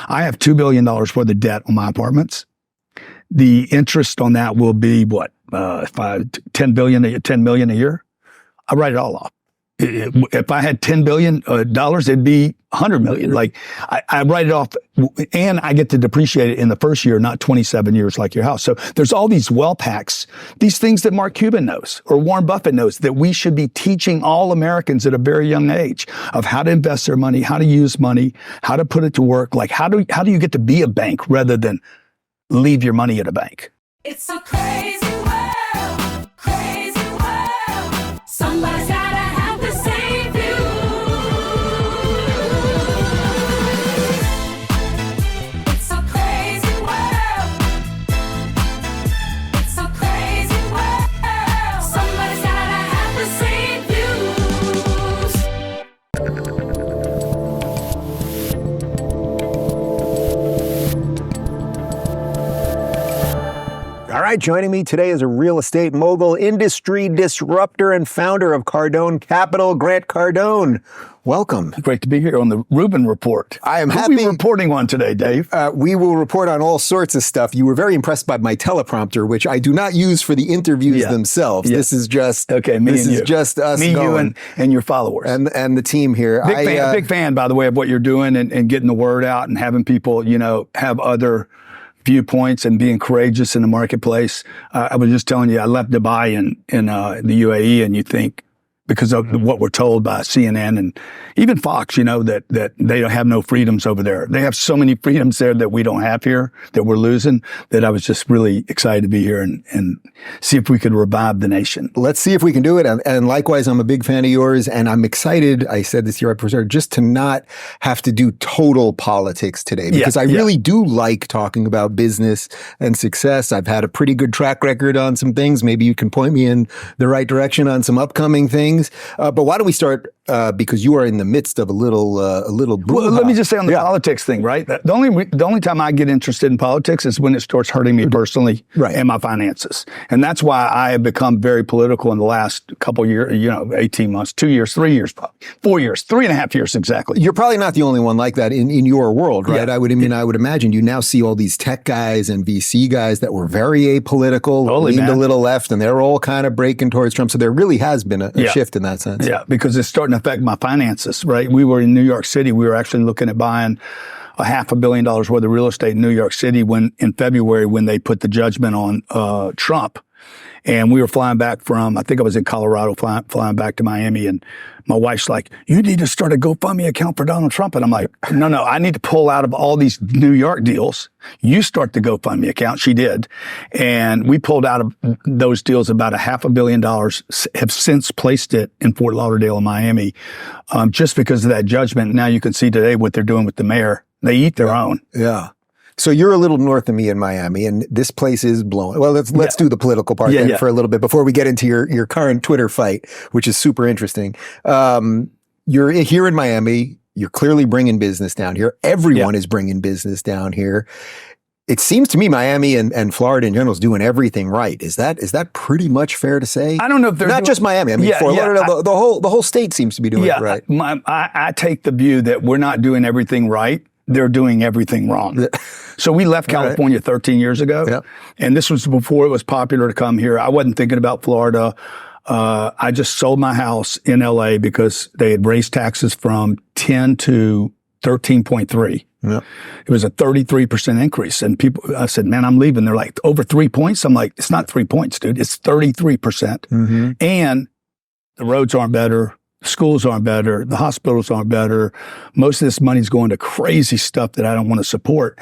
I have $2 billion worth of debt on my apartments. The interest on that will be what? $10 million a year. I write it all off. If I had $10 billion, it'd be $100 million. Like I write it off, and I get to depreciate it in the first year, not 27 years like your house. So there's all these wealth hacks, these things that Mark Cuban knows or Warren Buffett knows that we should be teaching all Americans at a very young age of how to invest their money, how to use money, how to put it to work. Like how do you get to be a bank rather than leave your money at a bank? It's a crazy world, crazy world. Somebody's gotta have to save you. It's a crazy world. It's a crazy world. Somebody's gotta have to save you. All right, joining me today is a real estate mogul, industry disruptor, and founder of Cardone Capital, Grant Cardone. Welcome. Great to be here on the Rubin Report. I am Who happy. are we reporting on today, Dave? We will report on all sorts of stuff. You were very impressed by my teleprompter, which I do not use for the interviews themselves. Yeah. This is just This is just us me, going. you, and your followers, and the team here. Big fan, by the way, of what you're doing and getting the word out and having people, have other viewpoints and being courageous in the marketplace. I was just telling you, I left Dubai in the UAE, and you think, because of what we're told by CNN and even Fox, that they don't have no freedoms over there. They have so many freedoms there that we don't have here, that we're losing, that I was just really excited to be here and see if we could revive the nation. Let's see if we can do it. And likewise, I'm a big fan of yours, and I'm excited, I said this here at Preserve, just to not have to do total politics today, because I really do like talking about business and success. I've had a pretty good track record on some things. Maybe you can point me in the right direction on some upcoming things. But why don't we start, because you are in the midst of a little Well, let me just say on the politics thing, right? The only time I get interested in politics is when it starts hurting me personally and my finances. And that's why I have become very political in the last couple years, 18 months, 2 years, 3 years, 4 years, 3.5 years exactly. You're probably not the only one like that in your world, right? Yeah. I would imagine you now see all these tech guys and VC guys that were very apolitical, leaned a little left, and they're all kind of breaking towards Trump. So there really has been a shift in that sense. Yeah, because it's starting to affect my finances, right? We were in New York City. We were actually looking at buying $500 million worth of real estate in New York City in February when they put the judgment on Trump. And we were flying back from, I think I was in Colorado, flying back to Miami. And my wife's like, you need to start a GoFundMe account for Donald Trump. And I'm like, no, I need to pull out of all these New York deals. You start the GoFundMe account. She did. And we pulled out of those deals about $500 million, have since placed it in Fort Lauderdale and Miami, just because of that judgment. Now you can see today what they're doing with the mayor. They eat their own. Yeah. So you're a little north of me in Miami, and this place is blowing. Well, let's do the political part for a little bit before we get into your current Twitter fight, which is super interesting. You're here in Miami. You're clearly bringing business down here. Everyone is bringing business down here. It seems to me Miami and Florida in general is doing everything right. Is that pretty much fair to say? I don't know if they're not just Miami. I mean, Fort Lauderdale, the whole state seems to be doing it right. I take the view that we're not doing everything right. They're doing everything wrong. So we left California 13 years ago, and this was before it was popular to come here. I wasn't thinking about Florida. I just sold my house in LA because they had raised taxes from 10 to 13.3. Yeah. It was a 33% increase. And I said, man, I'm leaving. They're like, over 3 points? I'm like, it's not 3 points, dude. It's 33%. Mm-hmm. And the roads aren't better. Schools aren't better. The hospitals aren't better. Most of this money's going to crazy stuff that I don't want to support.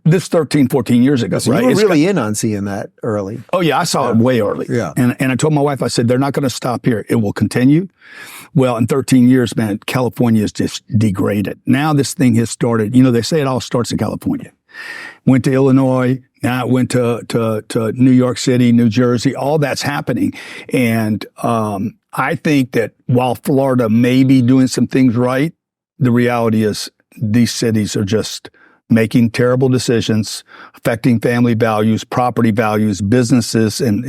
This 13, 14 years ago, so you were really in on seeing that early. Oh, yeah. I saw it way early. Yeah. And I told my wife, I said, they're not going to stop here. It will continue. Well, in 13 years, man, California is just degraded. Now this thing has started. They say it all starts in California. Went to Illinois. Now it went to New York City, New Jersey. All that's happening. And I think that while Florida may be doing some things right, the reality is these cities are just making terrible decisions, affecting family values, property values, businesses, and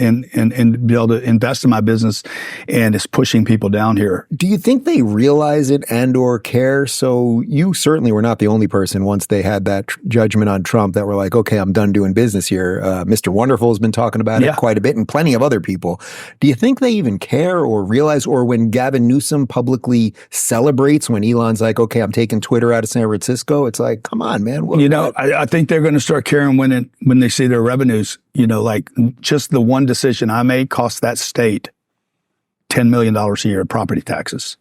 be able to invest in my business, and it's pushing people down here. Do you think they realize it and or care? So you certainly were not the only person once they had that judgment on Trump that were like, okay, I'm done doing business here. Mr. Wonderful has been talking about it quite a bit, and plenty of other people. Do you think they even care or realize, or when Gavin Newsom publicly celebrates when Elon's like, okay, I'm taking Twitter out of San Francisco, it's like, come on, man. I think they're going to start caring when they see their revenues. Like just the one decision I made cost that state $10 million a year in property taxes.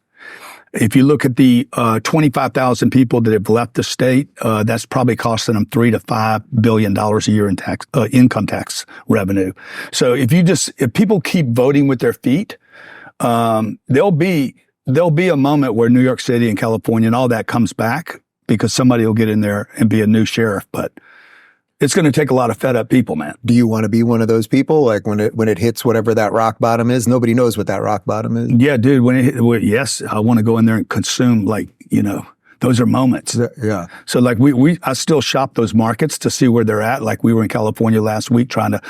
If you look at the 25,000 people that have left the state, that's probably costing them $3 to $5 billion a year in tax, income tax revenue. So if people keep voting with their feet, there'll be a moment where New York City and California and all that comes back, because somebody will get in there and be a new sheriff. But it's going to take a lot of fed up people, man. Do you want to be one of those people? Like when it hits whatever that rock bottom is, nobody knows what that rock bottom is. Yeah, dude. Yes, I want to go in there and consume, those are moments. Yeah. So I still shop those markets to see where they're at. Like we were in California last week trying to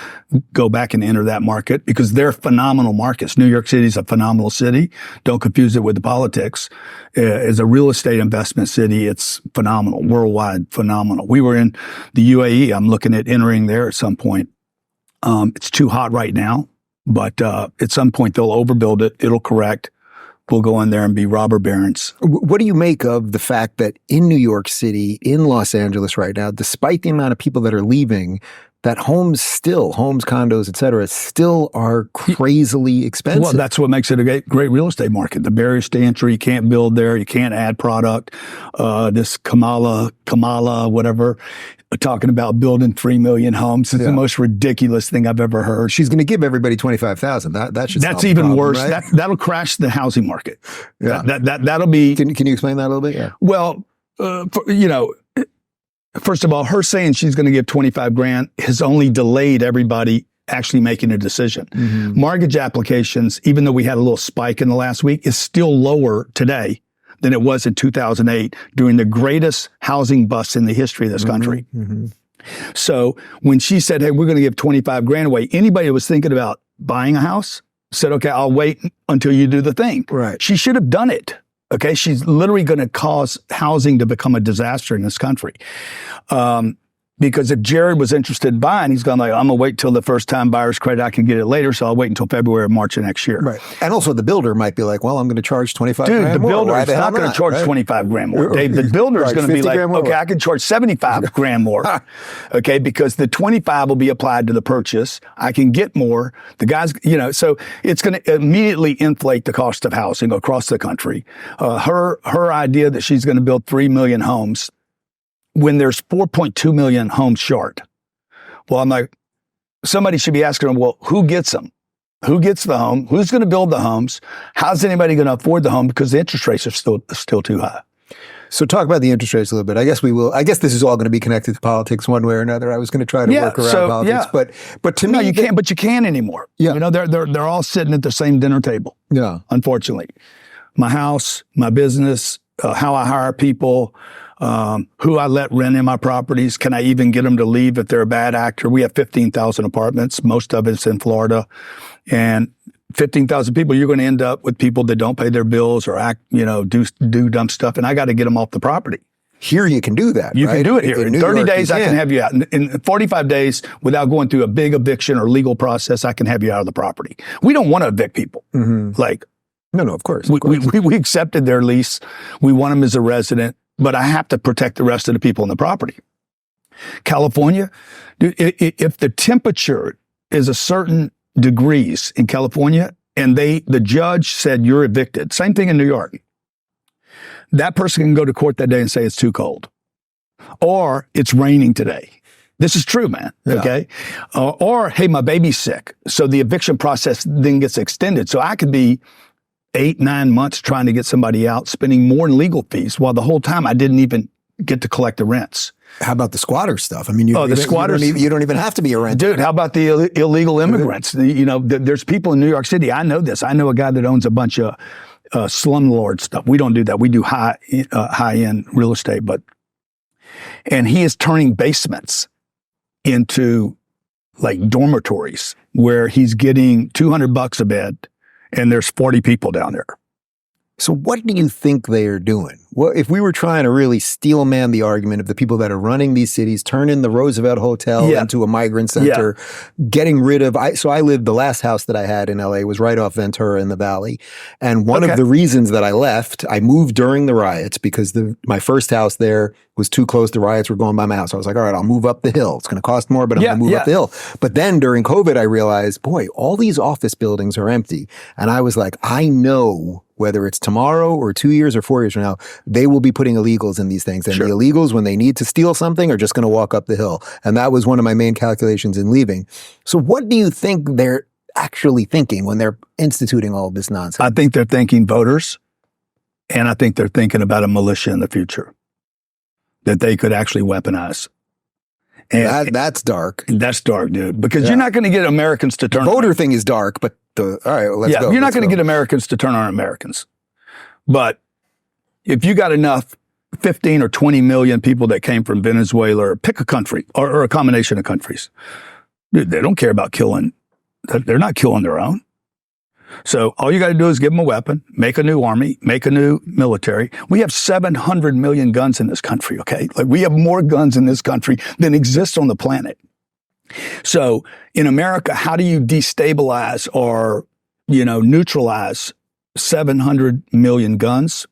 go back and enter that market because they're phenomenal markets. New York City is a phenomenal city. Don't confuse it with the politics. As a real estate investment city, it's phenomenal, worldwide phenomenal. We were in the UAE. I'm looking at entering there at some point. It's too hot right now, but at some point they'll overbuild it. It'll correct. We'll go in there and be robber barons. What do you make of the fact that in New York City, in Los Angeles right now, despite the amount of people that are leaving, that homes, condos, et cetera, still are crazily expensive? Well, that's what makes it a great real estate market. The barriers to entry, you can't build there, you can't add product. This Kamala, whatever, talking about building 3 million homes. It's the most ridiculous thing I've ever heard. She's going to give everybody $25,000. That's even worse. Right? That'll crash the housing market. Yeah. That'll be. Can you explain that a little bit? Yeah. Well, first of all, her saying she's going to give $25,000 has only delayed everybody actually making a decision. Mm-hmm. Mortgage applications, even though we had a little spike in the last week, is still lower today than it was in 2008 during the greatest housing bust in the history of this country. Mm-hmm. So when she said, hey, we're going to give $25,000 away, anybody who was thinking about buying a house said, okay, I'll wait until you do the thing. Right. She should have done it. Okay. She's literally going to cause housing to become a disaster in this country. Because if Jared was interested in buying, he's going I'm going to wait till the first time buyer's credit. I can get it later. So I'll wait until February or March of next year. Right. And also the builder might be like, well, I'm going to charge $25,000 more. Dude, the builder is not going to charge $25,000 more. Dave, the builder is going to be like, okay, I can charge $75,000 more. Okay. Because the 25 will be applied to the purchase. I can get more. The guys, so it's going to immediately inflate the cost of housing across the country. Her idea that she's going to build 3 million homes when there's 4.2 million homes short. Well, I'm like, somebody should be asking them, well, who gets them? Who gets the home? Who's going to build the homes? How's anybody going to afford the home? Because the interest rates are still too high. So talk about the interest rates a little bit. I guess we will. I guess this is all going to be connected to politics one way or another. I was going to try to work around politics, but to me, you can't. But you can anymore. Yeah, they're all sitting at the same dinner table. Yeah, unfortunately, my house, my business, how I hire people. Who I let rent in my properties. Can I even get them to leave if they're a bad actor? We have 15,000 apartments. Most of it's in Florida. And 15,000 people, you're going to end up with people that don't pay their bills or act, do dumb stuff. And I got to get them off the property. Here you can do that. You can do it here. In 30 days, I can have you out. In 45 days, without going through a big eviction or legal process, I can have you out of the property. We don't want to evict people. Mm-hmm. No, of course. We accepted their lease. We want them as a resident. But I have to protect the rest of the people in the property. California, dude, if the temperature is a certain degrees in California and the judge said you're evicted, same thing in New York, that person can go to court that day and say it's too cold or it's raining today. This is true, man. Yeah. Okay. Or, hey, my baby's sick. So the eviction process then gets extended. So I could be 8-9 months trying to get somebody out, spending more in legal fees, while the whole time I didn't even get to collect the rents. How about the squatter stuff? I mean, the squatters, you don't even have to be a renter. Dude, how about the illegal immigrants? There's people in New York City. I know this. I know a guy that owns a bunch of slumlord stuff. We don't do that. We do high-end real estate. But And he is turning basements into like dormitories where he's getting $200 a bed and there's 40 people down there. So what do you think they are doing? Well, if we were trying to really steel man the argument of the people that are running these cities, turning the Roosevelt Hotel into a migrant center, getting rid of, the last house that I had in LA was right off Ventura in the Valley. And one of the reasons that I left, I moved during the riots because my first house there was too close. The riots were going by my house. I was like, all right, I'll move up the hill. It's going to cost more, but I'm going to move up the hill. But then during COVID, I realized, boy, all these office buildings are empty. And I was like, I know whether it's tomorrow or 2 years or 4 years from now, they will be putting illegals in these things. And the illegals, when they need to steal something, are just going to walk up the hill. And that was one of my main calculations in leaving. So what do you think they're actually thinking when they're instituting all of this nonsense? I think they're thinking voters, and I think they're thinking about a militia in the future that they could actually weaponize. And that's dark. That's dark, dude, because you're not going to get Americans to turn. The voter thing is dark, but all right, let's go. You're not going to get Americans to turn on Americans. But if you got enough 15 or 20 million people that came from Venezuela, or pick a country or a combination of countries, dude, they don't care about killing. They're not killing their own. So all you got to do is give them a weapon, make a new army, make a new military. We have 700 million guns in this country, okay? Like, we have more guns in this country than exists on the planet. So in America, how do you destabilize or, neutralize 700 million guns?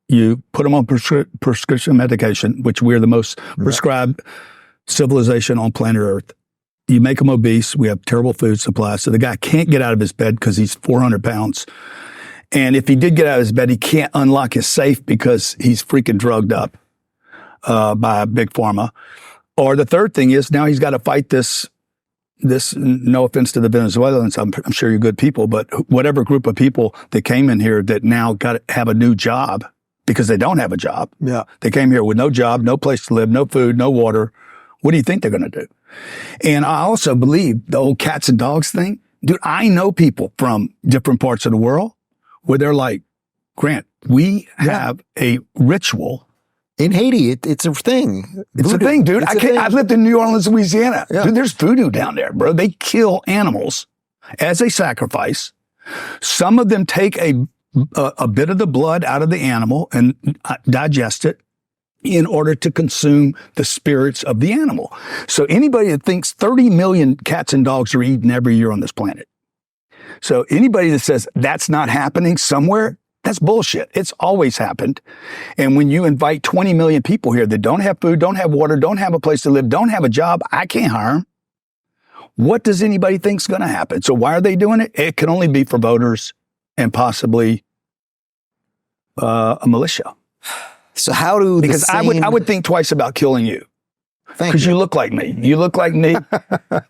You put them on prescription medication, which we're the most prescribed civilization on planet Earth. You make them obese. We have terrible food supply. So the guy can't get out of his bed because he's 400 pounds. And if he did get out of his bed, he can't unlock his safe because he's freaking drugged up by Big Pharma. Or the third thing is now he's got to fight this, no offense to the Venezuelans, I'm sure you're good people, but whatever group of people that came in here that now got to have a new job because they don't have a job. Yeah. They came here with no job, no place to live, no food, no water. What do you think they're going to do? And I also believe the old cats and dogs thing. Dude, I know people from different parts of the world where they're like, Grant, we have a ritual. In Haiti, it's a thing. It's voodoo. A thing, dude. I lived in New Orleans, Louisiana. Yeah. Dude, there's voodoo down there, bro. They kill animals as a sacrifice. Some of them take a bit of the blood out of the animal and digest it in order to consume the spirits of the animal. So anybody that thinks 30 million cats and dogs are eaten every year on this planet. So anybody that says that's not happening somewhere, that's bullshit. It's always happened. And when you invite 20 million people here that don't have food, don't have water, don't have a place to live, don't have a job, I can't hire them. What does anybody think's going to happen? So why are they doing it? It can only be for voters and possibly a militia. So how do because I would think twice about killing you. Because you look like me. You look like me.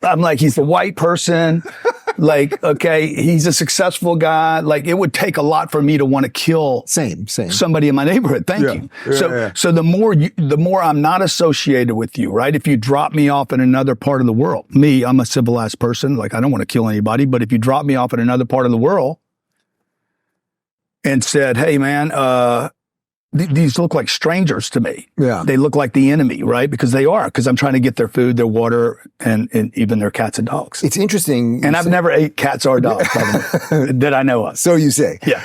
I'm like, he's a white person. Like, okay, he's a successful guy. Like, it would take a lot for me to want to kill somebody in my neighborhood. Thank you. So the more I'm not associated with you, right? If you drop me off in another part of the world, I'm a civilized person. Like, I don't want to kill anybody. But if you drop me off in another part of the world and said, hey, man, these look like strangers to me. Yeah. They look like the enemy, right? Because they are, because I'm trying to get their food, their water, and even their cats and dogs. It's interesting. And I've never ate cats or dogs that I know of. So you say. Yeah.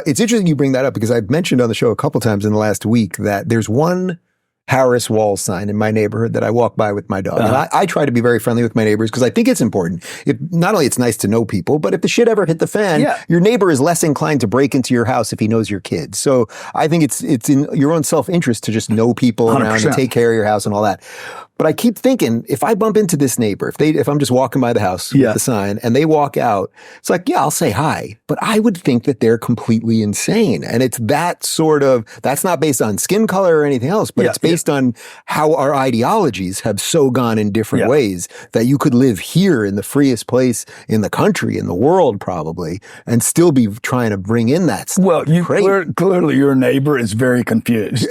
It's interesting you bring that up because I've mentioned on the show a couple times in the last week that there's one Harris Wall sign in my neighborhood that I walk by with my dog. And I try to be very friendly with my neighbors because I think it's important. Not only it's nice to know people, but if the shit ever hit the fan, your neighbor is less inclined to break into your house if he knows your kids. So I think it's in your own self-interest to just know people 100%. Around and take care of your house and all that. But I keep thinking, if I bump into this neighbor, if I'm just walking by the house with the sign and they walk out, it's like, yeah, I'll say hi. But I would think that they're completely insane. And it's that sort of, that's not based on skin color or anything else, but it's based on how our ideologies have so gone in different ways that you could live here in the freest place in the country, in the world probably, and still be trying to bring in that stuff. Well, clearly your neighbor is very confused.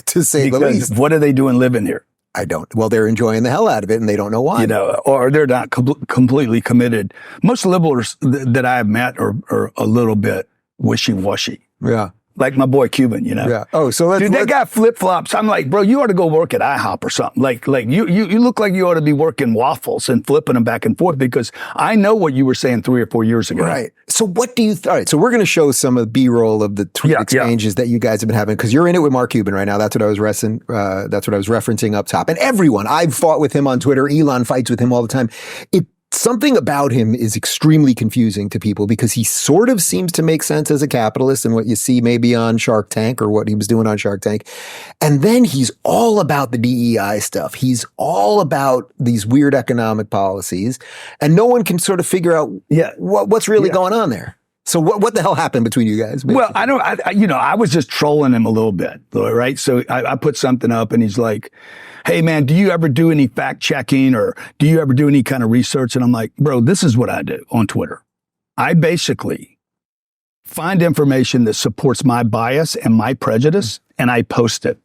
To say the least. What are they doing living here? I don't. Well, they're enjoying the hell out of it and they don't know why. Or they're not completely committed. Most liberals that I have met are a little bit wishy-washy. Yeah. Like my boy Cuban, you know. Yeah. Oh, so dude, that guy flip flops. I'm like, bro, you ought to go work at IHOP or something. Like you look like you ought to be working waffles and flipping them back and forth, because I know what you were saying 3 or 4 years ago. Right. So what do you? All right. So we're going to show some of the B-roll of the tweet exchanges that you guys have been having, because you're in it with Mark Cuban right now. That's what I was referencing up top. And everyone, I've fought with him on Twitter. Elon fights with him all the time. Something about him is extremely confusing to people, because he sort of seems to make sense as a capitalist and what you see maybe on Shark Tank, or what he was doing on Shark Tank. And then he's all about the DEI stuff. He's all about these weird economic policies, and no one can sort of figure out what's really going on there. So what the hell happened between you guys? Basically? Well, I was just trolling him a little bit, right? So I put something up and he's like, hey man, do you ever do any fact checking, or do you ever do any kind of research? And I'm like, bro, this is what I do on Twitter. I basically find information that supports my bias and my prejudice, and I post it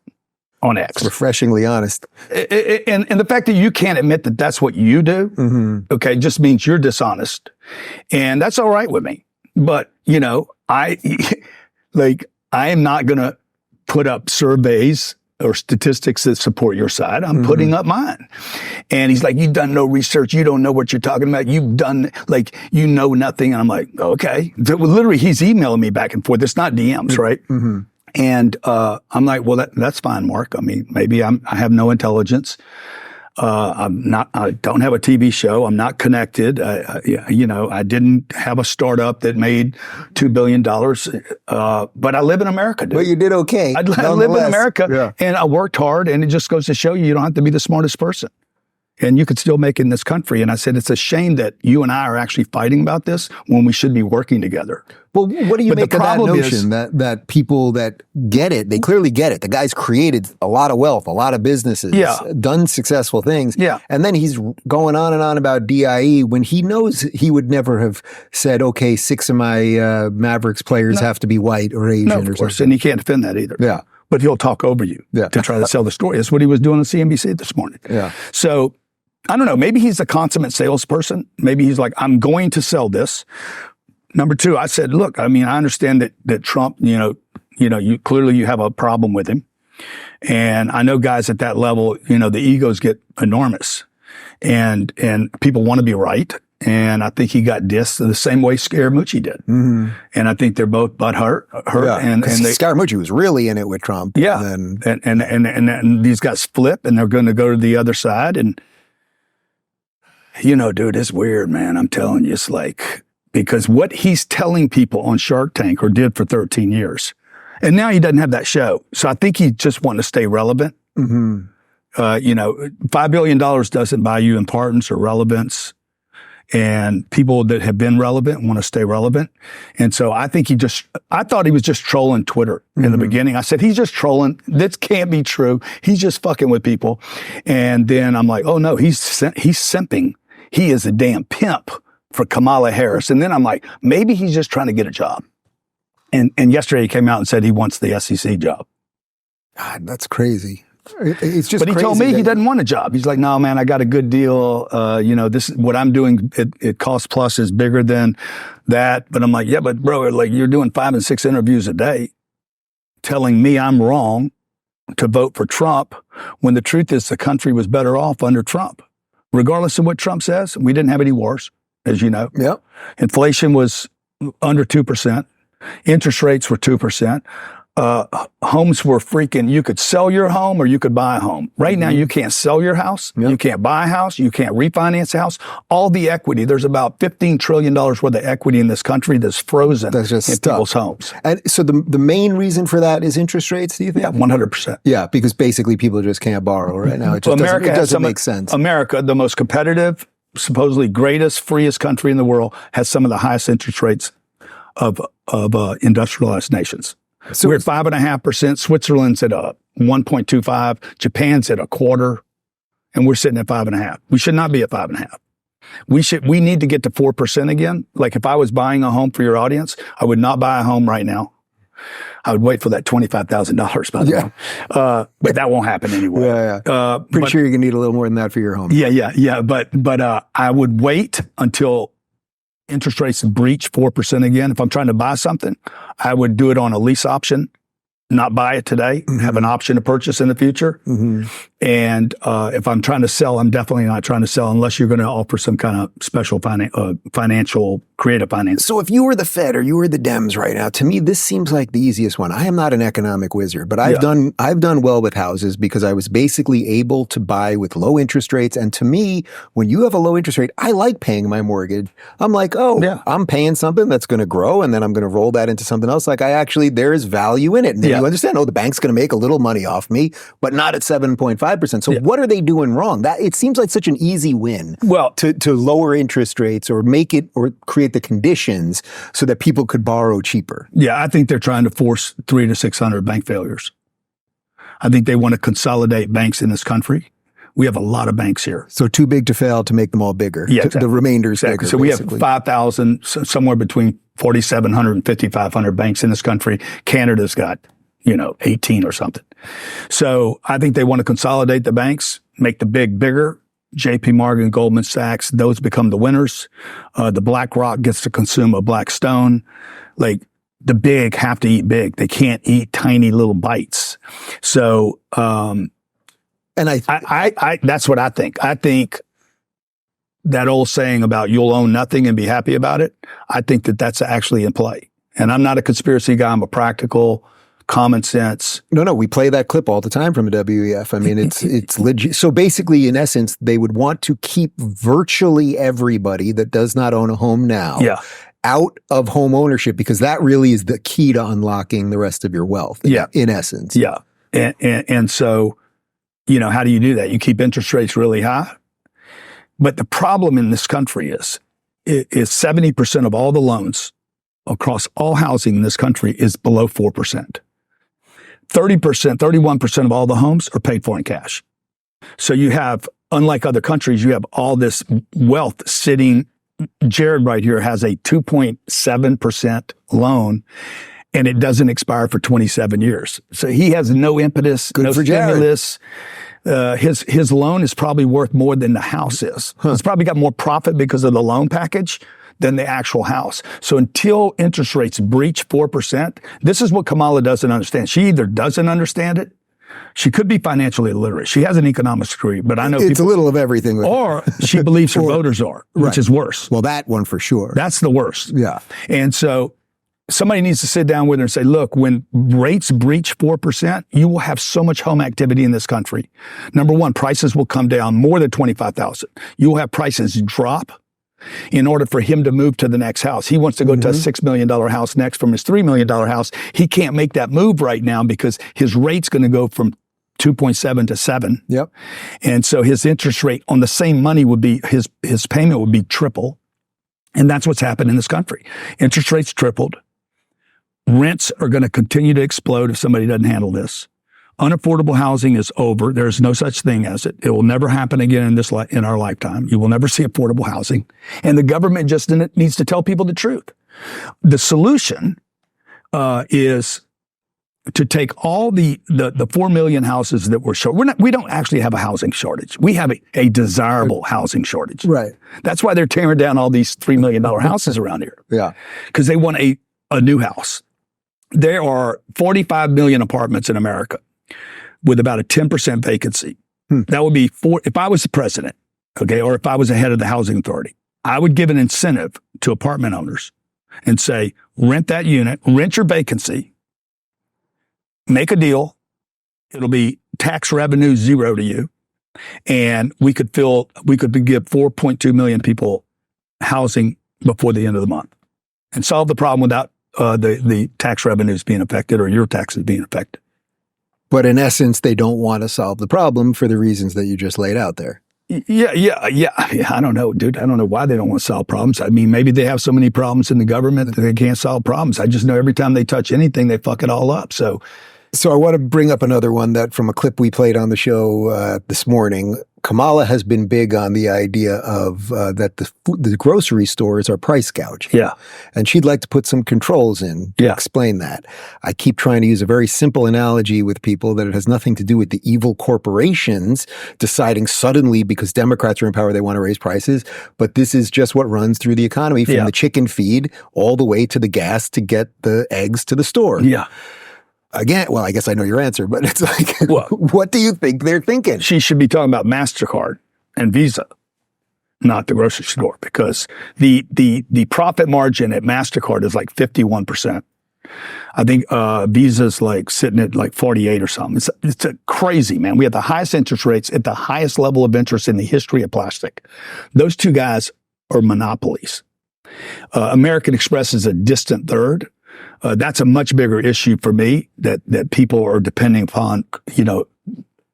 on X. It's refreshingly honest. And the fact that you can't admit that that's what you do, okay, just means you're dishonest. And that's all right with me. But, I am not going to put up surveys or statistics that support your side. I'm putting up mine. And he's like, you've done no research. You don't know what you're talking about. You've done, you know nothing. And I'm like, okay. Literally, he's emailing me back and forth. It's not DMs, right? And I'm like, well, that's fine, Mark. I mean, maybe I have no intelligence. I don't have a TV show. I'm not connected. I didn't have a startup that made $2 billion. But I live in America, dude. Well, you did okay. I live in America, and I worked hard, and it just goes to show you don't have to be the smartest person. And you could still make it in this country. And I said, it's a shame that you and I are actually fighting about this when we should be working together. Well, what do you make of that notion that people that get it, they clearly get it. The guy's created a lot of wealth, a lot of businesses, done successful things. Yeah. And then he's going on and on about DIE when he knows he would never have said, okay, 6 of my Mavericks players have to be white or Asian or something. And he can't defend that either. Yeah. But he'll talk over you to try to sell the story. That's what he was doing on CNBC this morning. Yeah. So I don't know. Maybe he's a consummate salesperson. Maybe he's like, I'm going to sell this. Number 2, I said, look, I mean, I understand that Trump, you clearly you have a problem with him. And I know guys at that level, the egos get enormous, and people want to be right. And I think he got dissed the same way Scaramucci did. And I think they're both hurt. Yeah, and Scaramucci was really in it with Trump. Yeah. And these guys flip, and they're going to go to the other side. And, dude, it's weird, man. I'm telling you, it's like, because what he's telling people on Shark Tank, or did for 13 years, and now he doesn't have that show. So I think he just wanting to stay relevant. $5 billion doesn't buy you importance or relevance. And people that have been relevant want to stay relevant. And so I think I thought he was just trolling Twitter in the beginning. I said, he's just trolling. This can't be true. He's just fucking with people. And then I'm like, oh no, he's simping. He is a damn pimp for Kamala Harris. And then I'm like, maybe he's just trying to get a job. And yesterday he came out and said he wants the SEC job. God, that's crazy. It's just But he told me he doesn't want a job. He's like, no, man, I got a good deal. This is what I'm doing. It cost plus is bigger than that. But I'm like, yeah, but bro, you're doing 5 and 6 interviews a day telling me I'm wrong to vote for Trump, when the truth is the country was better off under Trump. Regardless of what Trump says, we didn't have any wars, as you know. Yep. Inflation was under 2%. Interest rates were 2%. Homes were you could sell your home or you could buy a home. Right now, you can't sell your house. Yep. You can't buy a house. You can't refinance a house. All the equity, there's about $15 trillion worth of equity in this country that's frozen in people's homes. And so the main reason for that is interest rates, do you think? Yeah, 100%. Yeah, because basically people just can't borrow right now. It just doesn't make sense. America, the most competitive, supposedly greatest, freest country in the world, has some of the highest interest rates of industrialized nations. So we're at 5.5%. Switzerland's at 1.25. Japan's at 1/4, and we're sitting at 5.5. We should not be at 5.5. We need to get to 4% again. Like if I was buying a home for your audience, I would not buy a home right now. I would wait for that $25,000, by the way. But that won't happen anyway. Pretty sure you're gonna need a little more than that for your home. Yeah. But I would wait until interest rates breach 4% again, if I'm trying to buy something, I would do it on a lease option, not buy it today, have an option to purchase in the future. And if I'm trying to sell, I'm definitely not trying to sell unless you're going to offer some kind of special financial, creative finance. So if you were the Fed or you were the Dems right now, to me, this seems like the easiest one. I am not an economic wizard, but I've done well with houses because I was basically able to buy with low interest rates. And to me, when you have a low interest rate, I like paying my mortgage. I'm like, I'm paying something that's going to grow, and then I'm going to roll that into something else. Like there is value in it. And then you understand, the bank's going to make a little money off me, but not at 7.5%. So what are they doing wrong? That it seems like such an easy win. Well, to lower interest rates or make it or create the conditions so that people could borrow cheaper. Yeah, I think they're trying to force 300 to 600 bank failures. I think they want to consolidate banks in this country. We have a lot of banks here. So too big to fail to make them all bigger. Yeah, exactly. The remainder's bigger. So basically. We have 5,000, somewhere between 4,700 and 5,500 banks in this country. Canada's got 18 or something. So I think they want to consolidate the banks, make the big bigger. JP Morgan, Goldman Sachs, those become the winners. The BlackRock gets to consume a Blackstone. Like the big have to eat big. They can't eat tiny little bites. So, and I that's what I think. I think that old saying about you'll own nothing and be happy about it, I think that that's actually in play. And I'm not a conspiracy guy. I'm a practical, common sense. No, we play that clip all the time from a WEF. I mean, it's legit. So basically, in essence, they would want to keep virtually everybody that does not own a home now out of home ownership, because that really is the key to unlocking the rest of your wealth. In essence. Yeah. And so, how do you do that? You keep interest rates really high. But the problem in this country is 70% of all the loans across all housing in this country is below 4%. 30%, 31% of all the homes are paid for in cash. So you have, unlike other countries, you have all this wealth sitting. Jared right here has a 2.7% loan, and it doesn't expire for 27 years. So he has no impetus, no stimulus. His loan is probably worth more than the house is. It's probably got more profit because of the loan package than the actual house. So until interest rates breach 4%, this is what Kamala doesn't understand. She either doesn't understand it, she could be financially illiterate. She has an economics degree, but I know it's a little of everything. Or she believes her voters are, which is worse. Well, that one for sure. That's the worst. Yeah. And so somebody needs to sit down with her and say, look, when rates breach 4%, you will have so much home activity in this country. Number one, prices will come down more than $25,000. You will have prices drop in order for him to move to the next house. He wants to go to a $6 million house next from his $3 million house. He can't make that move right now because his rate's going to go from 2.7 to 7. Yep. And so his interest rate on the same money would be, his payment would be triple. And that's what's happened in this country. Interest rates tripled. Rents are going to continue to explode if somebody doesn't handle this. Unaffordable housing is over. There's no such thing as it. It will never happen again in our lifetime. You will never see affordable housing. And the government just needs to tell people the truth. The solution is to take all the 4 million houses that were short. We don't actually have a housing shortage. We have a desirable housing shortage. Right. That's why they're tearing down all these $3 million houses around here. Yeah. Because they want a new house. There are 45 million apartments in America with about a 10% vacancy. That would be if I was the president, okay, or if I was the head of the housing authority, I would give an incentive to apartment owners and say, rent that unit, rent your vacancy, make a deal. It'll be tax revenue zero to you. And we could give 4.2 million people housing before the end of the month and solve the problem without the tax revenues being affected or your taxes being affected. But in essence, they don't want to solve the problem for the reasons that you just laid out there. Yeah. I don't know, dude. I don't know why they don't want to solve problems. I mean, maybe they have so many problems in the government that they can't solve problems. I just know every time they touch anything, they fuck it all up. So I want to bring up another one that from a clip we played on the show this morning. Kamala has been big on the idea of that the grocery stores are price gouging. Yeah. And she'd like to put some controls in to explain that. I keep trying to use a very simple analogy with people that it has nothing to do with the evil corporations deciding suddenly because Democrats are in power, they want to raise prices. But this is just what runs through the economy from the chicken feed all the way to the gas to get the eggs to the store. Yeah. Again, well, I guess I know your answer, but it's like, what do you think they're thinking? She should be talking about MasterCard and Visa, not the grocery store, because the profit margin at MasterCard is like 51%. I think Visa's like sitting at like 48 or something. It's a crazy, man. We have the highest interest rates at the highest level of interest in the history of plastic. Those two guys are monopolies. American Express is a distant third. That's a much bigger issue for me that people are depending upon,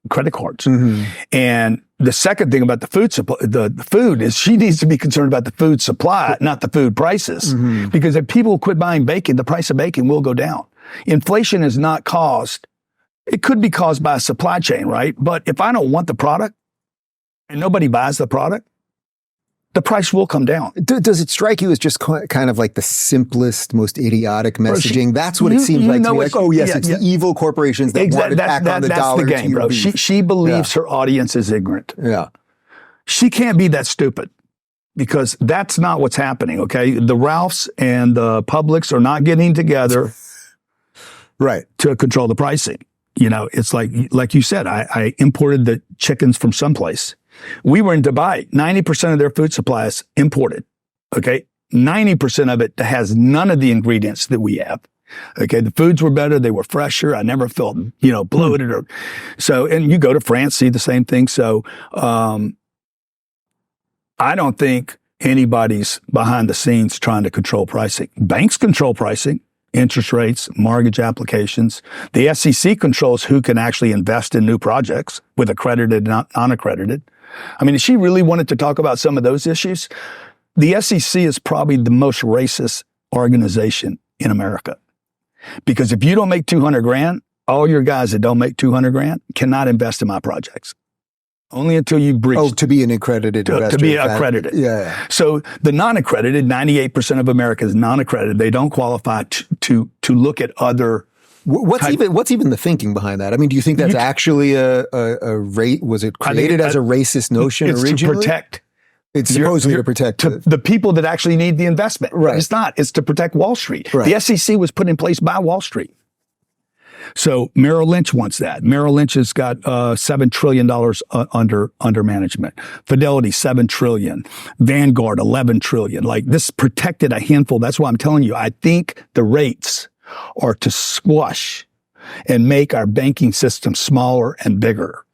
credit cards. Mm-hmm. And the second thing about the food supply, the food is she needs to be concerned about the food supply, not the food prices. Mm-hmm. Because if people quit buying bacon, the price of bacon will go down. Inflation is not caused. It could be caused by a supply chain, right? But if I don't want the product and nobody buys the product, the price will come down. Does it strike you as just kind of like the simplest, most idiotic messaging? That's what it seems like to me. Like, oh, yes, it's the evil corporations that want to tack on the dollar. That's the game, bro. She believes her audience is ignorant. Yeah. She can't be that stupid because that's not what's happening, okay? The Ralphs and the Publix are not getting together to control the pricing. It's like you said, I imported the chickens from someplace. We were in Dubai. 90% of their food supply is imported. Okay. 90% of it has none of the ingredients that we have. Okay. The foods were better. They were fresher. I never felt, bloated and you go to France, see the same thing. So, I don't think anybody's behind the scenes trying to control pricing. Banks control pricing, interest rates, mortgage applications. The SEC controls who can actually invest in new projects with accredited and unaccredited. I mean, if she really wanted to talk about some of those issues, the SEC is probably the most racist organization in America. Because if you don't make $200,000, all your guys that don't make $200,000 cannot invest in my projects. Only until you breach. Oh, to be an accredited investor. To be accredited. Yeah. So the non-accredited, 98% of America is non-accredited. They don't qualify to look at other. What's even the thinking behind that? I mean, do you think that's actually a rate? Was it created as a racist notion originally? To protect. It's supposedly to protect the people that actually need the investment. Right. It's not. It's to protect Wall Street. Right. The SEC was put in place by Wall Street. So Merrill Lynch wants that. Merrill Lynch has got $7 trillion under management. Fidelity, $7 trillion. Vanguard, $11 trillion. Like this protected a handful. That's why I'm telling you, I think the rates are to squash and make our banking system smaller and bigger.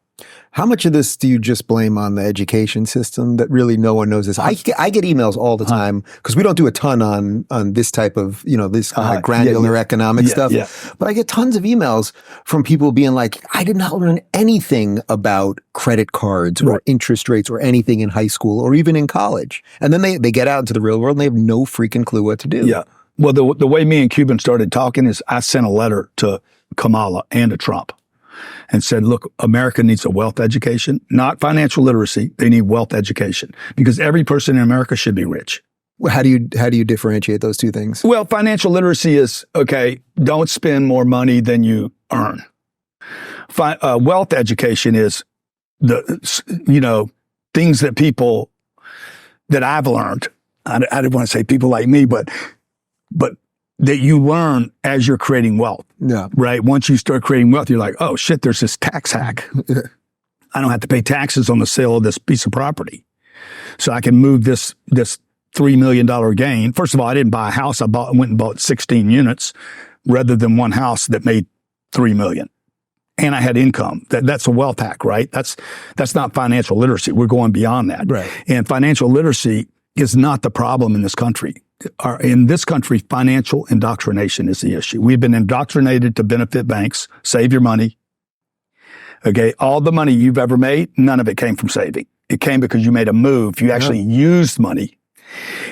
How much of this do you just blame on the education system that really no one knows this? I get emails all the time because we don't do a ton on this type of, this kind of granular economic stuff. Yeah. But I get tons of emails from people being like, I did not learn anything about credit cards or interest rates or anything in high school or even in college. And then they get out into the real world and they have no freaking clue what to do. Yeah. Well, the way me and Cuban started talking is I sent a letter to Kamala and to Trump and said, look, America needs a wealth education, not financial literacy. They need wealth education because every person in America should be rich. Well, how do you differentiate those two things? Well, financial literacy is, okay, don't spend more money than you earn. Wealth education is things that people that I've learned. I didn't want to say people like me, but that you learn as you're creating wealth. Yeah. Right? Once you start creating wealth, you're like, oh shit, there's this tax hack. I don't have to pay taxes on the sale of this piece of property. So I can move this $3 million gain. First of all, I didn't buy a house. I went and bought 16 units rather than one house that made $3 million. And I had income. That's a wealth hack, right? That's not financial literacy. We're going beyond that. Right. And financial literacy is not the problem in this country. In this country, financial indoctrination is the issue. We've been indoctrinated to benefit banks, save your money. Okay, all the money you've ever made, none of it came from saving. It came because you made a move. You actually used money.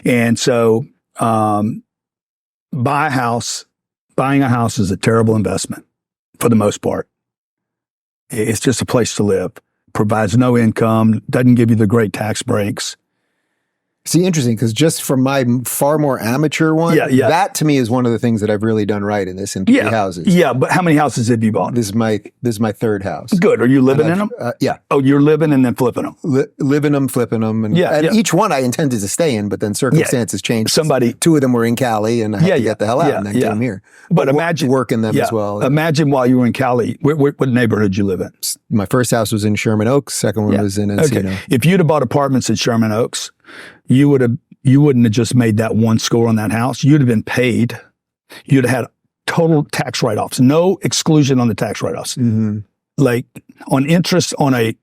And so buying a house is a terrible investment for the most part. It's just a place to live. provides no income, doesn't give you the great tax breaks. See, interesting, because just from my far more amateur one, that to me is one of the things that I've really done right in this in three houses. Yeah, but how many houses have you bought? This is my third house. Good. Are you living in them? Yeah. Oh, you're living and then flipping them. Living them, flipping them. And, each one I intended to stay in, but then circumstances changed. Two of them were in Cali and I had to get the hell out and then came here. But imagine working them as well. Imagine while you were in Cali, what neighborhood did you live in? My first house was in Sherman Oaks. Second one was in Encino. Okay. If you'd have bought apartments in Sherman Oaks, you wouldn't have just made that one score on that house. You'd have been paid. You'd have had total tax write-offs, no exclusion on the tax write-offs. Mm-hmm. Like on interest on a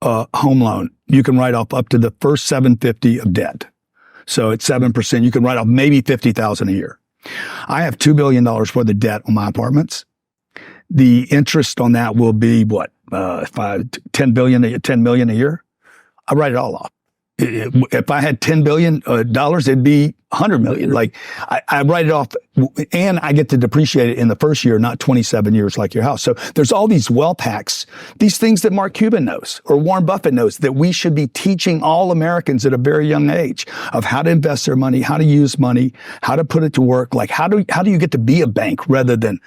home loan, you can write off up to the first $750 of debt. So at 7%, you can write off maybe $50,000 a year. I have $2 billion worth of debt on my apartments. The interest on that will be what? $10 million a year. I write it all off. If I had $10 billion, it'd be $100 million. Like I write it off and I get to depreciate it in the first year, not 27 years like your house. So there's all these wealth hacks, these things that Mark Cuban knows or Warren Buffett knows that we should be teaching all Americans at a very young age of how to invest their money, how to use money, how to put it to work. Like how do you get to be a bank rather than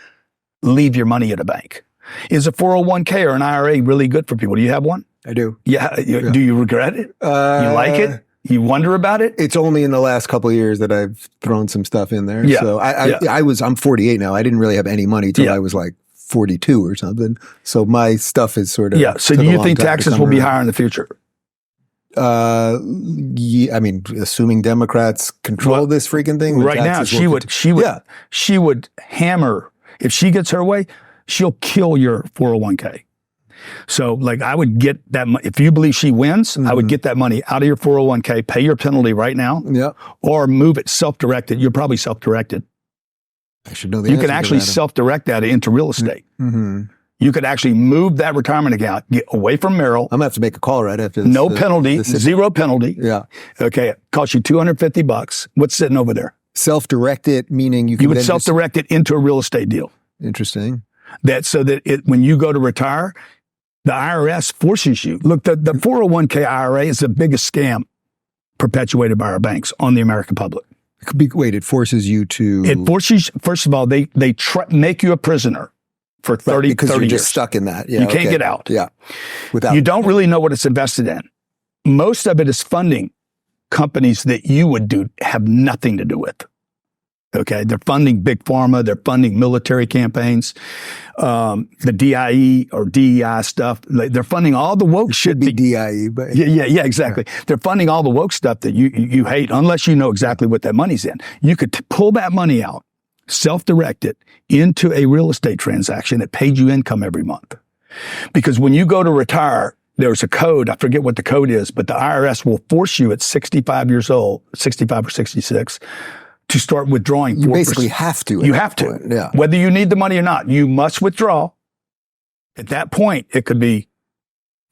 leave your money at a bank? Is a 401k or an IRA really good for people? Do you have one? I do. Yeah. Do you regret it? You like it? You wonder about it? It's only in the last couple of years that I've thrown some stuff in there. Yeah. So I'm 48 now. I didn't really have any money till I was like 42 or something. So my stuff is sort of. Yeah. So do you think taxes will be higher in the future? I mean, assuming Democrats control this freaking thing. Right now, she would hammer, if she gets her way, she'll kill your 401k. So like I would get that if you believe she wins, I would get that money out of your 401k, pay your penalty right now, or move it self-directed. You're probably self-directed. I should know the You can actually self-direct that into real estate. Mm-hmm. You could actually move that retirement account, get away from Merrill. I'm going to have to make a call right after this. No penalty, zero penalty. Yeah. Okay. It costs you $250. What's sitting over there? Self-directed, meaning you would self-direct it into a real estate deal. Interesting. So that when you go to retire, the IRS forces you. Look, the 401k IRA is the biggest scam perpetuated by our banks on the American public. It forces you to... It forces, first of all, they make you a prisoner for 30 because 30 you're years. Just stuck in that. Yeah, you can't get out. Yeah. You don't really know what it's invested in. Most of it is funding companies that you would have nothing to do with. Okay, they're funding big pharma. They're funding military campaigns, the DIE or DEI stuff. They're funding all the woke shit. Should be DIE, but yeah, exactly. Yeah. They're funding all the woke stuff that you hate, unless you know exactly what that money's in. You could pull that money out, self-direct it into a real estate transaction that paid you income every month. Because when you go to retire, there's a code. I forget what the code is, but the IRS will force you at 65 years old, 65 or 66. To start withdrawing 4%. You basically have to. You have to. Yeah. Whether you need the money or not, you must withdraw. At that point, it could be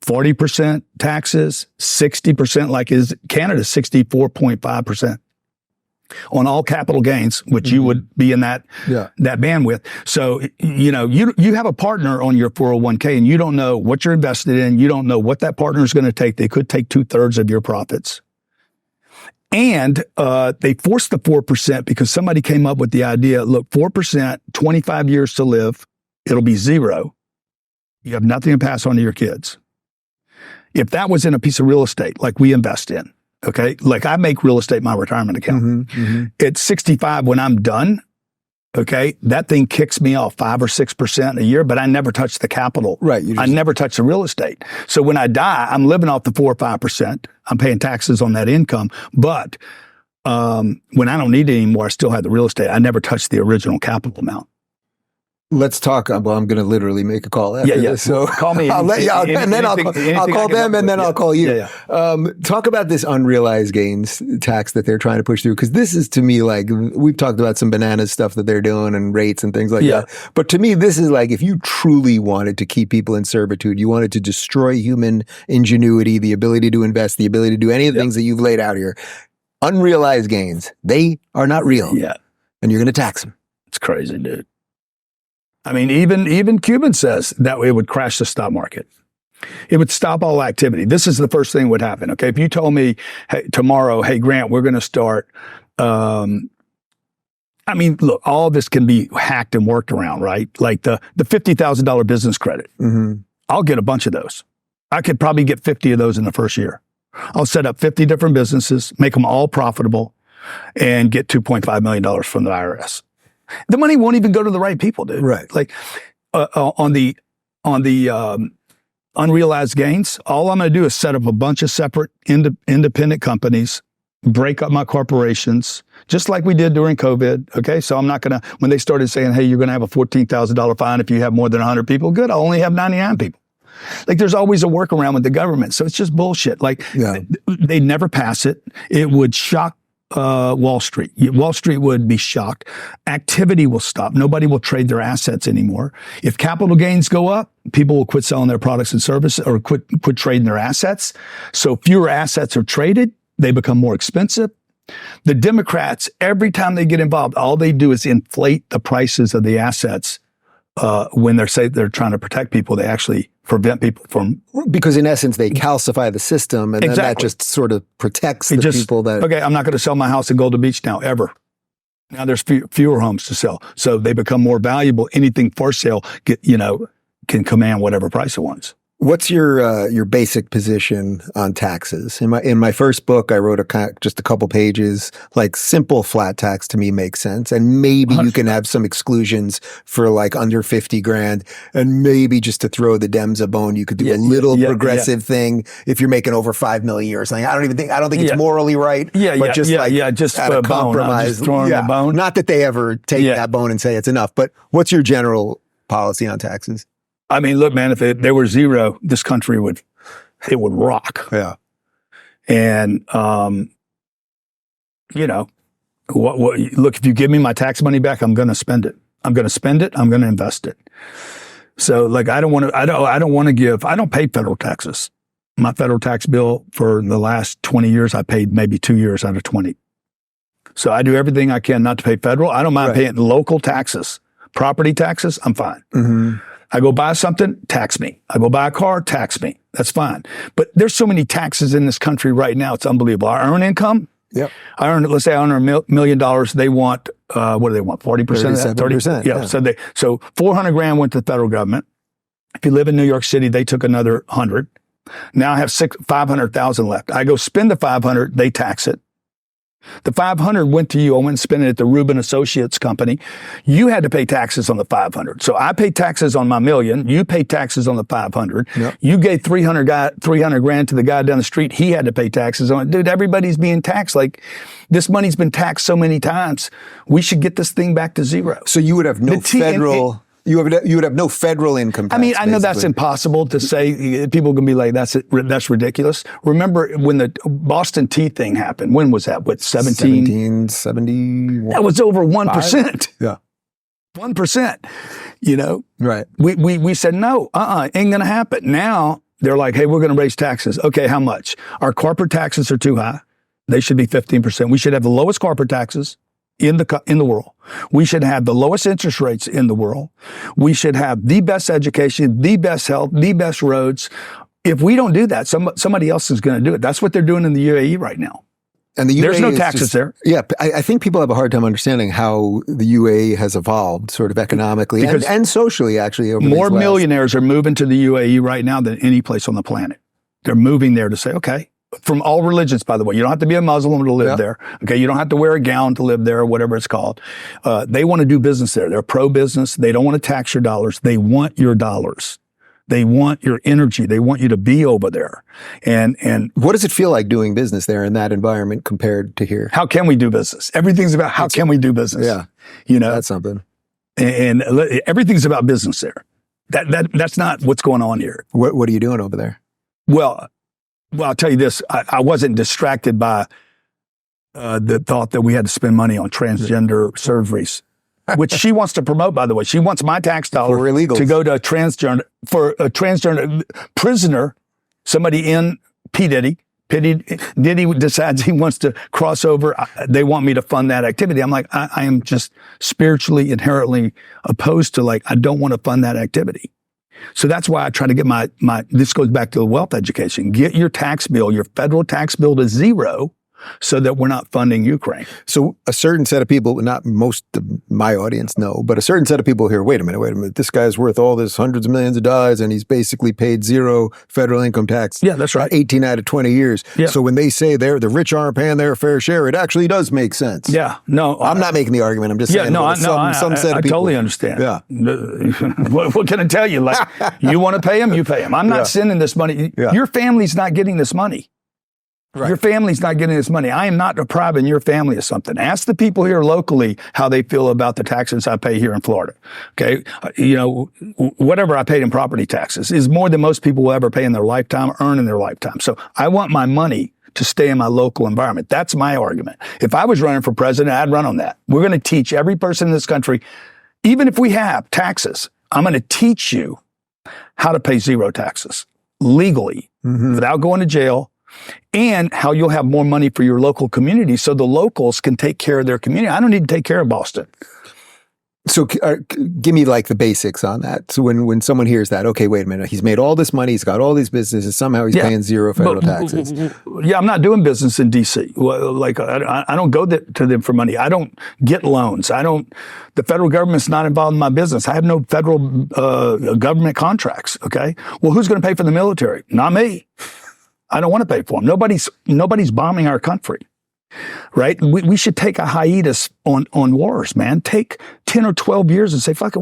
40% taxes, 60%, like is Canada, 64.5% on all capital gains, which you would be in that bandwidth. So, you have a partner on your 401k and you don't know what you're invested in. You don't know what that partner is going to take. They could take 2/3 of your profits. And they forced the 4% because somebody came up with the idea, look, 4%, 25 years to live, it'll be zero. You have nothing to pass on to your kids. If that was in a piece of real estate, like we invest in, okay, like I make real estate my retirement account. At 65, when I'm done, okay, that thing kicks me off 5 or 6% a year, but I never touch the capital. Right. I never touch the real estate. So when I die, I'm living off the 4 or 5%. I'm paying taxes on that income. But when I don't need it anymore, I still have the real estate. I never touch the original capital amount. Let's talk. Well, I'm going to literally make a call after this. So call me. I'll let you, and then I'll call them, and then I'll call you. Talk about this unrealized gains tax that they're trying to push through, because this is to me like we've talked about some bananas stuff that they're doing and rates and things like that. But to me, this is like if you truly wanted to keep people in servitude, you wanted to destroy human ingenuity, the ability to invest, the ability to do any of the things that you've laid out here. Unrealized gains, they are not real. Yeah, and you're going to tax them. It's crazy, dude. I mean, even Cuban says that it would crash the stock market. It would stop all activity. This is the first thing that would happen. Okay. If you told me tomorrow, hey, Grant, we're going to start, look, all this can be hacked and worked around, right? Like the $50,000 business credit. Mm-hmm. I'll get a bunch of those. I could probably get 50 of those in the first year. I'll set up 50 different businesses, make them all profitable, and get $2.5 million from the IRS. The money won't even go to the right people, dude. Right. Like on the unrealized gains, all I'm going to do is set up a bunch of separate independent companies, break up my corporations, just like we did during COVID. Okay. So I'm not going to, when they started saying, hey, you're going to have a $14,000 fine if you have more than 100 people, good. I'll only have 99 people. Like there's always a workaround with the government. So it's just bullshit. Like they never pass it. It would shock Wall Street. Wall Street would be shocked. Activity will stop. Nobody will trade their assets anymore. If capital gains go up, people will quit selling their products and services or quit trading their assets. So fewer assets are traded. They become more expensive. The Democrats, every time they get involved, all they do is inflate the prices of the assets. When they're trying to protect people, they actually prevent people from. Because in essence, they calcify the system, and then that just sort of protects the people that. Okay, I'm not going to sell my house in Golden Beach now, ever. Now there's fewer homes to sell, so they become more valuable. Anything for sale, can command whatever price it wants. What's your basic position on taxes? In my first book, I wrote just a couple pages. Like simple flat tax to me makes sense, and maybe you can have some exclusions for like under 50 grand, and maybe just to throw the Dems a bone, you could do a little progressive thing if you're making over 5 million a year or something. I don't think it's morally right. Just at a compromise, just throwing a bone. Not that they ever take that bone and say it's enough, but what's your general policy on taxes? I mean, look, man, if there were zero, this country would rock. Yeah. And, look, if you give me my tax money back, I'm going to spend it. I'm going to invest it. So like, I don't pay federal taxes. My federal tax bill for the last 20 years, I paid maybe 2 years out of 20. So I do everything I can not to pay federal. I don't mind paying local taxes, property taxes. I'm fine. Mm-hmm. I go buy something, tax me. I go buy a car, tax me. That's fine. But there's so many taxes in this country right now. It's unbelievable. I earn income. Yep. Let's say I earn $1 million. They want, what do they want? 40% of that? 30%. Yeah. So 400 grand went to the federal government. If you live in New York City, they took another 100. Now I have 500,000 left. I go spend the 500, they tax it. The 500 went to you. I went and spent it at the Rubin Associates company. You had to pay taxes on the 500. So I paid taxes on my million. You paid taxes on the 500. Yep. You gave 300 grand to the guy down the street. He had to pay taxes on it. Dude, everybody's being taxed. Like this money's been taxed so many times. We should get this thing back to zero. So you would have no federal. You would have no federal income tax. I mean, I know that's impossible to say. People can be like, that's ridiculous. Remember when the Boston tea thing happened? When was that? What, 1771? That was over 1%. Yeah. 1%, Right. We said, no, ain't going to happen. Now they're like, hey, we're going to raise taxes. Okay, how much? Our corporate taxes are too high. They should be 15%. We should have the lowest corporate taxes in the world. We should have the lowest interest rates in the world. We should have the best education, the best health, the best roads. If we don't do that, somebody else is going to do it. That's what they're doing in the UAE right now. And the UAE there's no taxes there. Yeah, I think people have a hard time understanding how the UAE has evolved, sort of economically and socially, actually. Over more millionaires are moving to the UAE right now than any place on the planet. They're moving there to say, okay. From all religions, by the way. You don't have to be a Muslim to live there. Okay. You don't have to wear a gown to live there or whatever it's called. They want to do business there. They're pro-business. They don't want to tax your dollars. They want your dollars. They want your energy. They want you to be over there. And what does it feel like doing business there in that environment compared to here? How can we do business? Everything's about how can we do business? Yeah. That's something. And everything's about business there. That's not what's going on here. What are you doing over there? Well, I'll tell you this. I wasn't distracted by the thought that we had to spend money on transgender surgeries, which she wants to promote, by the way. She wants my tax dollar to go to a transgender prisoner, somebody in P. Diddy. Diddy decides he wants to cross over. They want me to fund that activity. I'm like, I am just spiritually, inherently opposed to I don't want to fund that activity. So that's why I try to get this goes back to the wealth education. Get your tax bill, your federal tax bill to zero so that we're not funding Ukraine. So a certain set of people, not most of my audience know, but a certain set of people here, wait a minute, this guy's worth all this hundreds of millions of dollars and he's basically paid zero federal income tax. Yeah, that's right. 18 out of 20 years. Yeah. So when they say the rich aren't paying their fair share, it actually does make sense. Yeah, no. I'm not making the argument. I'm just saying some set of people. I totally understand. Yeah. What can I tell you? Like, you want to pay them, you pay them. I'm not sending this money. Yeah. Your family's not getting this money. Right. Your family's not getting this money. I am not depriving your family of something. Ask the people here locally how they feel about the taxes I pay here in Florida. Okay. Whatever I paid in property taxes is more than most people will ever pay in their lifetime, earn in their lifetime. So I want my money to stay in my local environment. That's my argument. If I was running for president, I'd run on that. We're going to teach every person in this country, even if we have taxes, I'm going to teach you how to pay zero taxes legally without going to jail, and how you'll have more money for your local community so the locals can take care of their community. I don't need to take care of Boston. So give me like the basics on that. So when someone hears that, okay, wait a minute, he's made all this money, he's got all these businesses, somehow he's paying zero federal taxes. Yeah, I'm not doing business in D.C. Like I don't go to them for money. I don't get loans. The federal government's not involved in my business. I have no federal government contracts. Okay, well, who's going to pay for the military? Not me. I don't want to pay for them. Nobody's bombing our country. Right? We should take a hiatus on wars, man. Take 10 or 12 years and say, fuck it,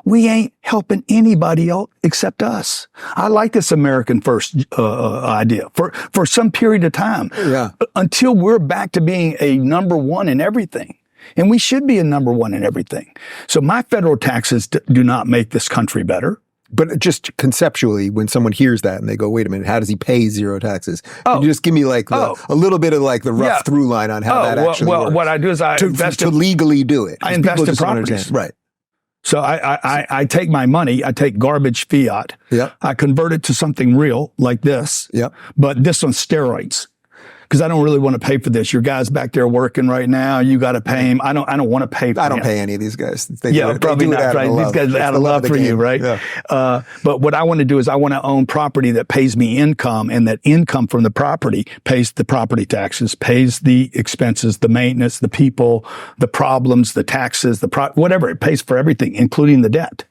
we ain't helping anybody else except us. I like this American first idea for some period of time. Yeah. Until we're back to being a number one in everything. And we should be a number one in everything. So my federal taxes do not make this country better. But just conceptually, when someone hears that and they go, wait a minute, how does he pay zero taxes? Can you just give me like a little bit of like the rough through line on how that actually works? What I do is to legally do it. I invest in properties. Right. So I take my money, I take garbage fiat, I convert it to something real like this, but this on steroids. Because I don't really want to pay for this. Your guy's back there working right now. You got to pay him. I don't want to pay for him. I don't pay any of these guys. Probably not. Right? These guys out of love for you, right? Yeah. But what I want to do is I want to own property that pays me income, and that income from the property pays the property taxes, pays the expenses, the maintenance, the people, the problems, the taxes, whatever. It pays for everything, including the debt.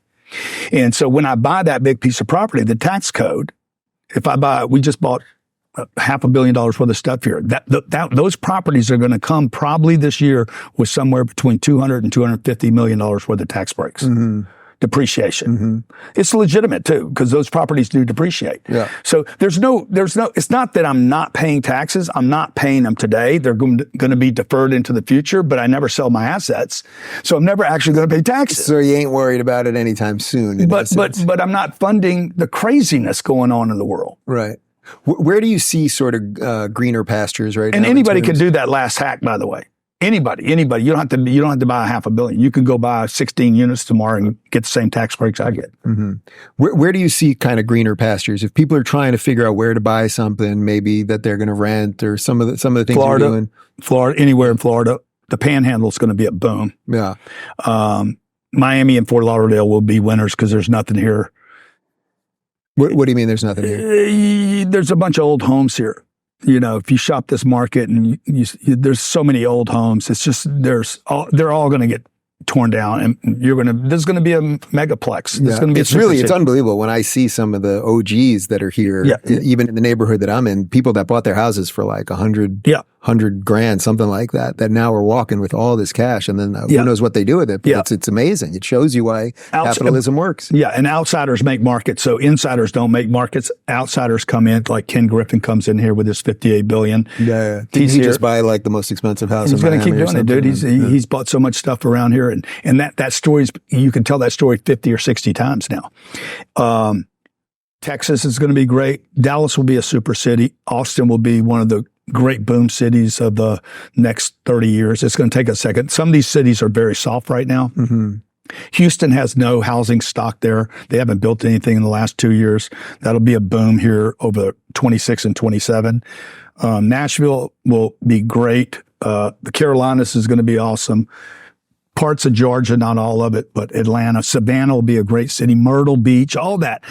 And so when I buy that big piece of property, the tax code, we just bought $500 million worth of stuff here. Those properties are going to come probably this year with somewhere between $200 and $250 million worth of tax breaks. Depreciation. It's legitimate too, because those properties do depreciate. Yeah. So there's no, it's not that I'm not paying taxes. I'm not paying them today. They're going to be deferred into the future, but I never sell my assets. So I'm never actually going to pay taxes. So you ain't worried about it anytime soon. But I'm not funding the craziness going on in the world. Right. Where do you see sort of greener pastures right now? And anybody can do that last hack, by the way. Anybody. You don't have to buy $500 million. You could go buy 16 units tomorrow and get the same tax breaks I get. Where do you see kind of greener pastures? If people are trying to figure out where to buy something, maybe that they're going to rent, or some of the things you're doing. Florida, anywhere in Florida, the Panhandle is going to be a boom. Yeah. Miami and Fort Lauderdale will be winners because there's nothing here. What do you mean there's nothing here? There's a bunch of old homes here. If you shop this market and there's so many old homes, it's just they're all going to get torn down, and there's going to be a megaplex. It's unbelievable when I see some of the OGs that are here, even in the neighborhood that I'm in, people that bought their houses for like $100 grand, something like that now are walking with all this cash, and then who knows what they do with it. But it's amazing. It shows you why capitalism works. Yeah, and outsiders make markets. So insiders don't make markets. Outsiders come in, like Ken Griffin comes in here with his $58 billion. Yeah. He just buy like the most expensive house in Miami. He's going to keep doing it, dude. He's bought so much stuff around here. And that story's, you can tell that story 50 or 60 times now. Texas is going to be great. Dallas will be a super city. Austin will be one of the great boom cities of the next 30 years. It's going to take a second. Some of these cities are very soft right now. Houston has no housing stock there. They haven't built anything in the last 2 years. That'll be a boom here over 26 and 27. Nashville will be great. The Carolinas is going to be awesome. parts of Georgia, not all of it, but Atlanta. Savannah will be a great city. Myrtle Beach, all that.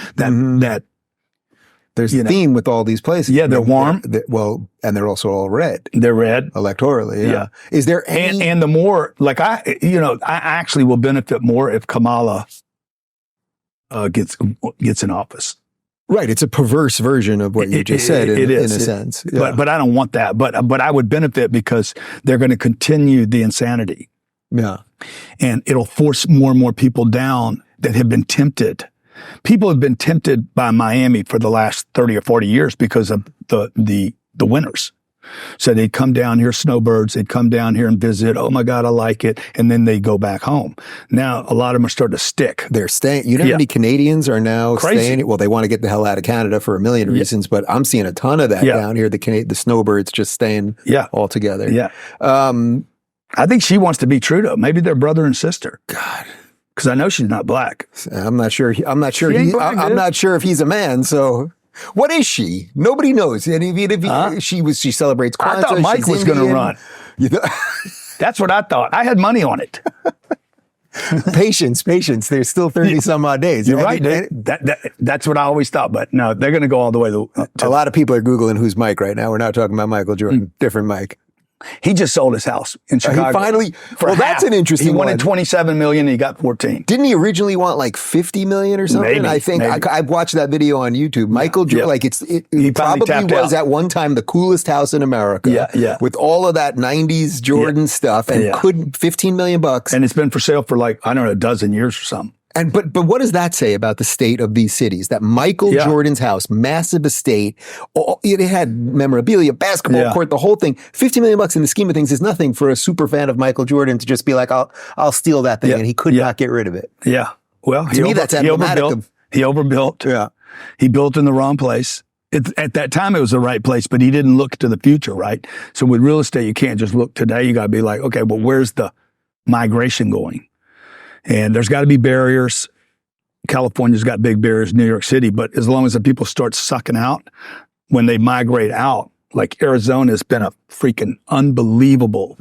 There's a theme with all these places. Yeah, they're warm. And they're also all red. They're red. Electorally, yeah. Is there any... And the more, like I actually will benefit more if Kamala gets in office. Right. It's a perverse version of what you just said in a sense. Yeah. But I don't want that. But I would benefit because they're going to continue the insanity. Yeah. And it'll force more and more people down that have been tempted. People have been tempted by Miami for the last 30 or 40 years because of the winters. So they'd come down here, snowbirds, they'd come down here and visit. Oh my God, I like it. And then they go back home. Now, a lot of them are starting to stick. They're staying. You know how many Canadians are now staying? Well, they want to get the hell out of Canada for a million reasons, but I'm seeing a ton of that down here. The snowbirds just staying altogether. Yeah. I think she wants to be Trudeau. Maybe they're brother and sister. God. Because I know she's not black. I'm not sure. I'm not sure if he's a man. So, what is she? Nobody knows. And if she celebrates Kwanzaa. I thought Mike was going to run. That's what I thought. I had money on it. Patience. There's still 30 some odd days. You're right. That's what I always thought. But no, they're going to go all the way. A lot of people are Googling who's Mike right now. We're not talking about Michael Jordan. Different Mike. He just sold his house in Chicago. He finally, that's an interesting one. He wanted 27 million and he got 14. Didn't he originally want like 50 million or something? Maybe, I think I've watched that video on YouTube. Michael Jordan, like it probably was at one time the coolest house in America. Yeah. With all of that 90s Jordan stuff and couldn't $15 million. And it's been for sale for like, I don't know, a dozen years or something. And but what does that say about the state of these cities? That Michael Jordan's house, massive estate, it had memorabilia, basketball court, the whole thing. $50 million in the scheme of things is nothing for a super fan of Michael Jordan to just be like, I'll steal that thing, and he could not get rid of it. Yeah, well, to me that's emblematic. He overbuilt. Yeah, he built in the wrong place. At that time, it was the right place, but he didn't look to the future, right? So with real estate, you can't just look today. You got to be like, okay, well, where's the migration going? And there's got to be barriers. California's got big barriers, New York City, but as long as the people start sucking out, when they migrate out, like Arizona has been a freaking unbelievable.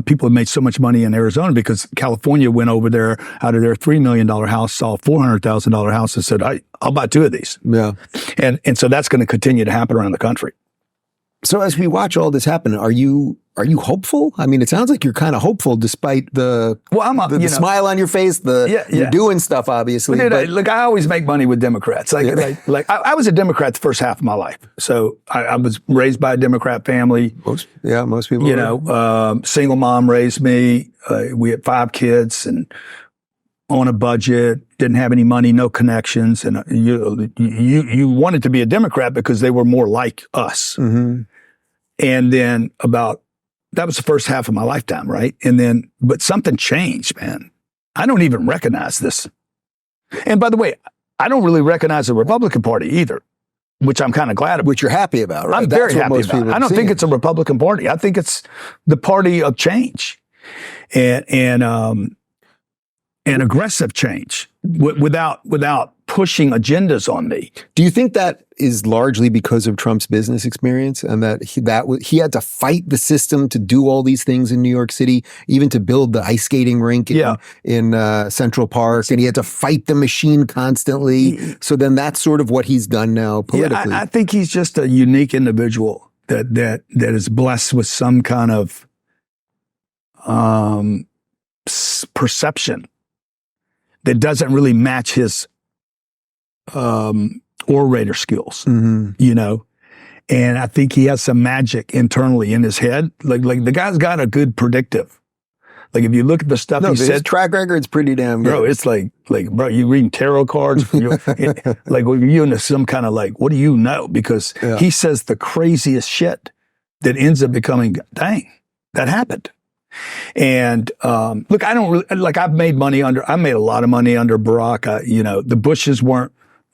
People have made so much money in Arizona because California went over there out of their $3 million house, saw a $400,000 house and said, I'll buy two of these. Yeah. And so that's going to continue to happen around the country. So as we watch all this happen, are you hopeful? I mean, it sounds like you're kind of hopeful despite the smile on your face. You're doing stuff, obviously. But look, I always make money with Democrats. Like I was a Democrat the first half of my life. So I was raised by a Democrat family. Most people. Single mom raised me. We had 5 kids and on a budget, didn't have any money, no connections. And you wanted to be a Democrat because they were more like us. Mm-hmm. And then that was the first half of my lifetime, right? But something changed, man. I don't even recognize this. And by the way, I don't really recognize the Republican Party either, which I'm kind of glad about. Which you're happy about, right? I'm very happy about it. I don't think it's a Republican Party. I think it's the party of change and aggressive change without pushing agendas on me. Do you think that is largely because of Trump's business experience and that he had to fight the system to do all these things in New York City, even to build the ice skating rink in Central Park, and he had to fight the machine constantly. So then that's sort of what he's done now politically. I think he's just a unique individual that is blessed with some kind of perception that doesn't really match his orator skills, and I think he has some magic internally in his head. Like the guy's got a good predictive. Like if you look at the stuff he said, track record's pretty damn good. Bro, it's like bro, you reading tarot cards, like you into some kind of like, what do you know? Because he says the craziest shit that ends up becoming, dang, that happened. And look, I don't really like. I made a lot of money under Barack. The Bushes weren't.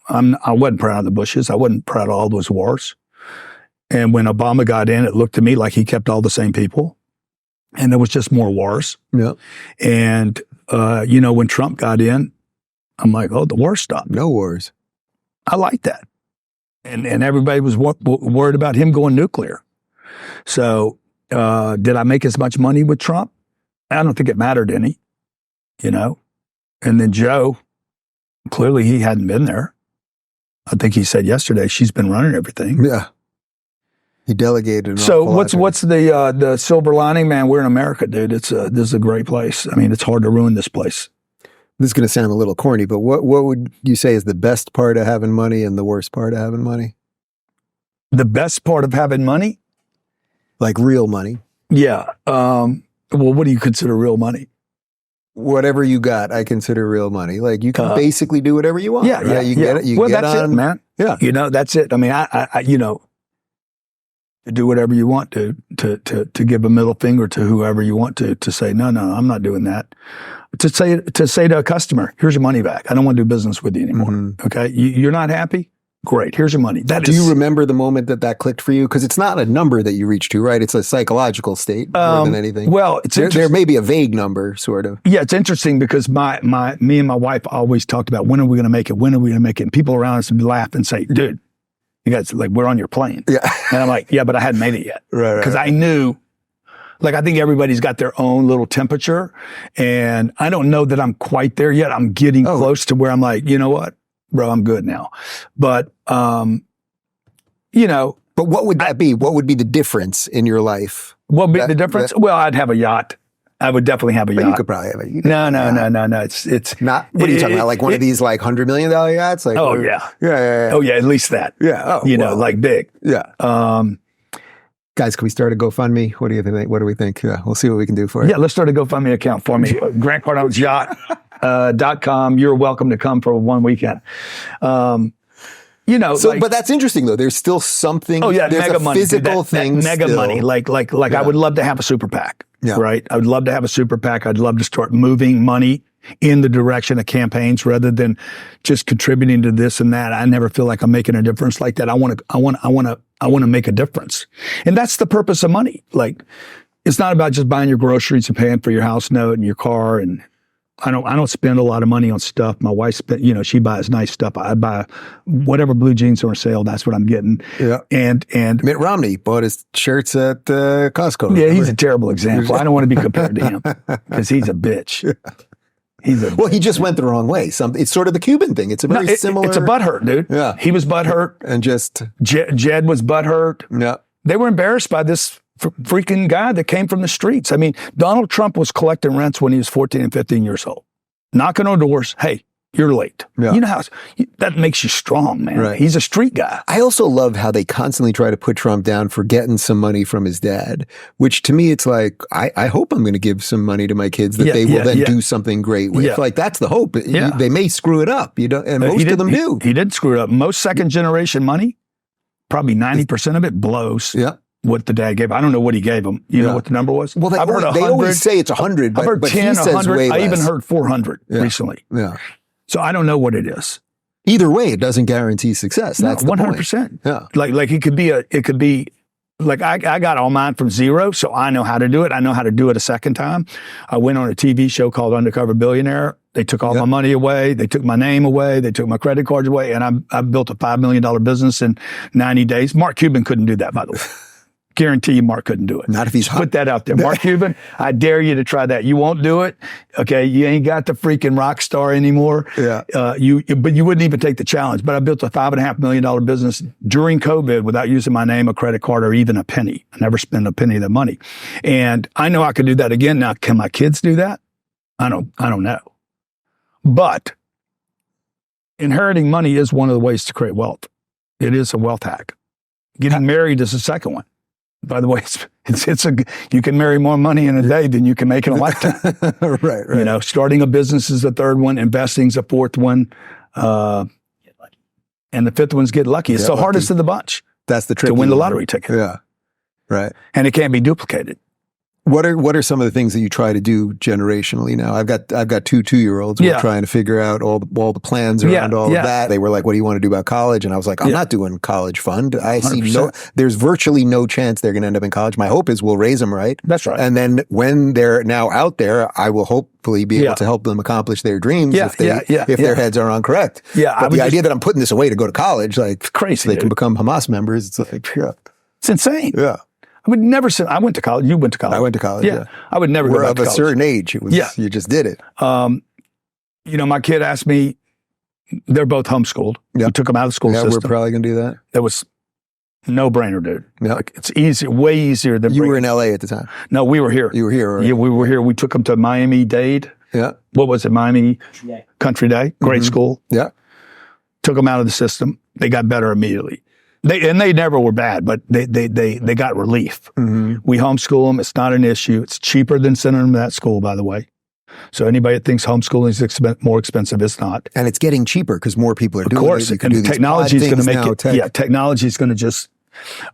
I wasn't proud of the Bushes. I wasn't proud of all those wars. And when Obama got in, it looked to me like he kept all the same people, and there was just more wars. Yeah. And when Trump got in, I'm like, oh, the war stopped. No wars. I like that. And everybody was worried about him going nuclear. So. Did I make as much money with Trump? I don't think it mattered any, you know. And then Joe, clearly he hadn't been there. I think he said yesterday she's been running everything. Yeah. He delegated. So what's the silver lining, man? We're in America, dude. This is a great place. I mean, it's hard to ruin this place. This is going to sound a little corny, but what would you say is the best part of having money and the worst part of having money? The best part of having money? Like real money. Yeah. Well, what do you consider real money? Whatever you got, I consider real money. Like you can basically do whatever you want. Yeah, right? You get it. You well, get that's on. it, man. Yeah. You know, that's it. I mean, I you know, to do whatever you want to give a middle finger to whoever you want to say, no, I'm not doing that. To say to a customer, here's your money back. I don't want to do business with you anymore. Mm-hmm. Okay. You're not happy? Great. Here's your money. Do you remember the moment that clicked for you? Because it's not a number that you reach to, right? It's a psychological state more than anything. Well, there may be a vague number, sort of. Yeah, it's interesting because me and my wife always talked about when are we going to make it? When are we going to make it? And people around us would laugh and say, dude, you guys, like, we're on your plane. Yeah. And I'm like, yeah, but I hadn't made it yet. Right. Because I knew, like, I think everybody's got their own little temperature. And I don't know that I'm quite there yet. I'm getting close to where I'm like, you know what, bro, I'm good now. But, you know. But what would that be? What would be the difference in your life? What would be the difference? Well, I'd have a yacht. I would definitely have a yacht. You could probably have a yacht. No. It's not. What are you talking about? Like one of these like $100 million yachts? Like, yeah. Oh yeah, at least that. Yeah. Oh, you know, like big. Yeah. Guys, can we start a GoFundMe? What do you think? What do we think? Yeah, we'll see what we can do for you. Yeah, let's start a GoFundMe account for me. Grant Cardone's yacht.com. You're welcome to come for one weekend. You know, so, but that's interesting though. There's still something. Oh yeah, there's mega a money. Physical thing. Mega money. Like I would love to have a super PAC. Yeah. Right. I would love to have a super PAC. I'd love to start moving money in the direction of campaigns rather than just contributing to this and that. I never feel like I'm making a difference like that. I want to make a difference. And that's the purpose of money. Like, it's not about just buying your groceries and paying for your house note and your car. And I don't spend a lot of money on stuff. My wife she buys nice stuff. I buy whatever blue jeans are on sale. That's what I'm getting. Yeah. And Mitt Romney bought his shirts at Costco. Yeah, he's a terrible example. I don't want to be compared to him because he's a bitch. Well, he just went the wrong way. It's sort of the Cuban thing. It's a very similar. It's a butthurt, dude. Yeah. He was butthurt. And just. Jed was butthurt. Yeah. They were embarrassed by this freaking guy that came from the streets. I mean, Donald Trump was collecting rents when he was 14 and 15 years old. Knocking on doors. Hey, you're late. Yeah. You know how that makes you strong, man. Right. He's a street guy. I also love how they constantly try to put Trump down for getting some money from his dad, which to me, it's like, I hope I'm going to give some money to my kids that they will then do something great with. Yeah. Like, that's the hope. Yeah. They may screw it up. And most of them do. He did screw it up. Most second generation money, probably 90% of it blows. Yeah. What the dad gave. I don't know what he gave him. You know what the number was? Well, they always say it's 100, I've heard but 10, he says 100. way less. I even heard 400 recently. Yeah. So I don't know what it is. Either way, it doesn't guarantee success. That's 100%. Yeah. Like it could be like I got all mine from zero, so I know how to do it. I know how to do it a second time. I went on a TV show called Undercover Billionaire. They took all my money away. They took my name away. They took my credit cards away. And I built a $5 million business in 90 days. Mark Cuban couldn't do that, by the way. Guarantee you Mark couldn't do it. Not if he's hot. Put that out there. Mark Cuban, I dare you to try that. You won't do it. Okay. You ain't got the freaking rock star anymore. Yeah. But you wouldn't even take the challenge. But I built a $5.5 million business during COVID without using my name, a credit card, or even a penny. I never spent a penny of the money. And I know I could do that again. Now, can my kids do that? I don't know. But inheriting money is one of the ways to create wealth. It is a wealth hack. Getting married is the second one. By the way, you can marry more money in a day than you can make in a lifetime. Right. You know, starting a business is the third one, investing's a fourth one, and the fifth one's get lucky. It's the hardest of the bunch. That's the trick to win the lottery ticket. Yeah, right. And it can't be duplicated. What are some of the things that you try to do generationally now? I've got 2 2-year-olds. We're trying to figure out all the plans around all of that. They were like, "What do you want to do about college?" And I was like, "I'm not doing college fund. I 100%. See there's virtually no chance they're going to end up in college. My hope is we'll raise them right. That's right. And then when they're now out there, I will hopefully be able to help them accomplish their dreams if their heads are on correct. Yeah, but the idea that I'm putting this away to go to college, like, crazy, so they can become Hamas members, it's like, it's insane. Yeah. I would never say, I went to college. You went to college. I went to college. Yeah. I would never We're go back of to a college. certain age. It was, you just did it. My kid asked me, they're both homeschooled. Yeah. We took them out of the school system. We're probably going to do that. That was no brainer, dude. Yeah. Like, it's easy, way easier than you were in LA at the time. No, we were here. You were here. Right? Yeah, we were here. We took them to Miami-Dade. Yeah. What was it? Miami Country Day. Great school. Yeah. Took them out of the system. They got better immediately. They never were bad, but they got relief. We homeschool them. It's not an issue. It's cheaper than sending them to that school, by the way. So anybody that thinks homeschooling is more expensive, it's not. And it's getting cheaper because more people are doing it. Of course, and technology is going to make it. Yeah, technology is going to just.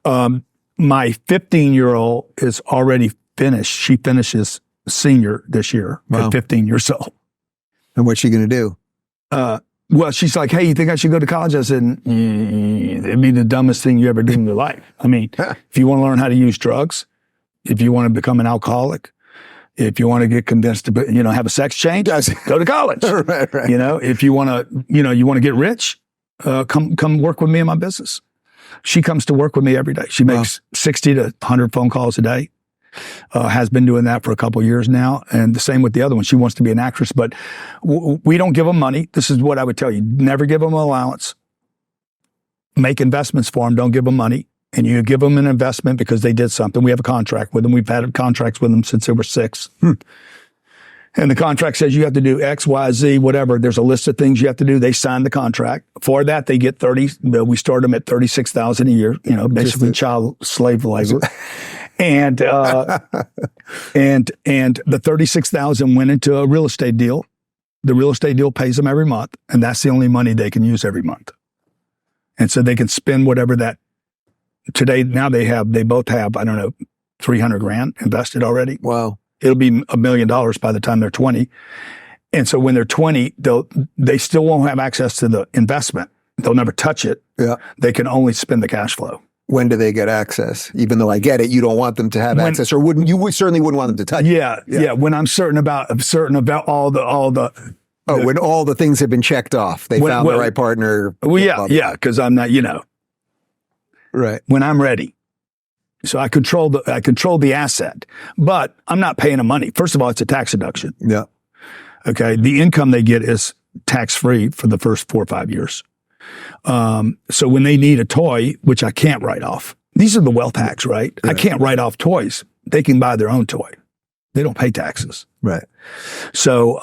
My 15-year-old is already finished. She finishes senior this year at 15 years old. And what's she going to do? Well, she's like, hey, you think I should go to college? I said, it'd be the dumbest thing you ever did in your life. I mean, if you want to learn how to use drugs, if you want to become an alcoholic, if you want to get convinced to, have a sex change, go to college. Right. If you want to, you want to get rich, come work with me in my business. She comes to work with me every day. She makes 60 to 100 phone calls a day. Has been doing that for a couple of years now. And the same with the other one. She wants to be an actress, but we don't give them money. This is what I would tell you. Never give them an allowance. Make investments for them. Don't give them money. And you give them an investment because they did something. We have a contract with them. We've had contracts with them since they were 6. And the contract says you have to do X, Y, Z, whatever. There's a list of things you have to do. They sign the contract. For that, they get we start them at $36,000 a year, basically child slave labor. And the $36,000 went into a real estate deal. The real estate deal pays them every month, and that's the only money they can use every month. And so they can spend whatever that today. Now they both have, I don't know, $300,000 invested already. Wow. It'll be $1 million by the time they're 20. And so when they're 20, they still won't have access to the investment. They'll never touch it. Yeah. They can only spend the cash flow. When do they get access? Even though I get it, you don't want them to have access, or certainly wouldn't want them to touch it. Yeah. When I'm certain about all the. When all the things have been checked off, they found the right partner. Well, because I'm not, right. When I'm ready. So I control the asset, but I'm not paying them money. First of all, it's a tax deduction. Yeah. Okay. The income they get is tax free for the first 4 or 5 years. So when they need a toy, which I can't write off, these are the wealth hacks, right? I can't write off toys. They can buy their own toy. They don't pay taxes. Right. So,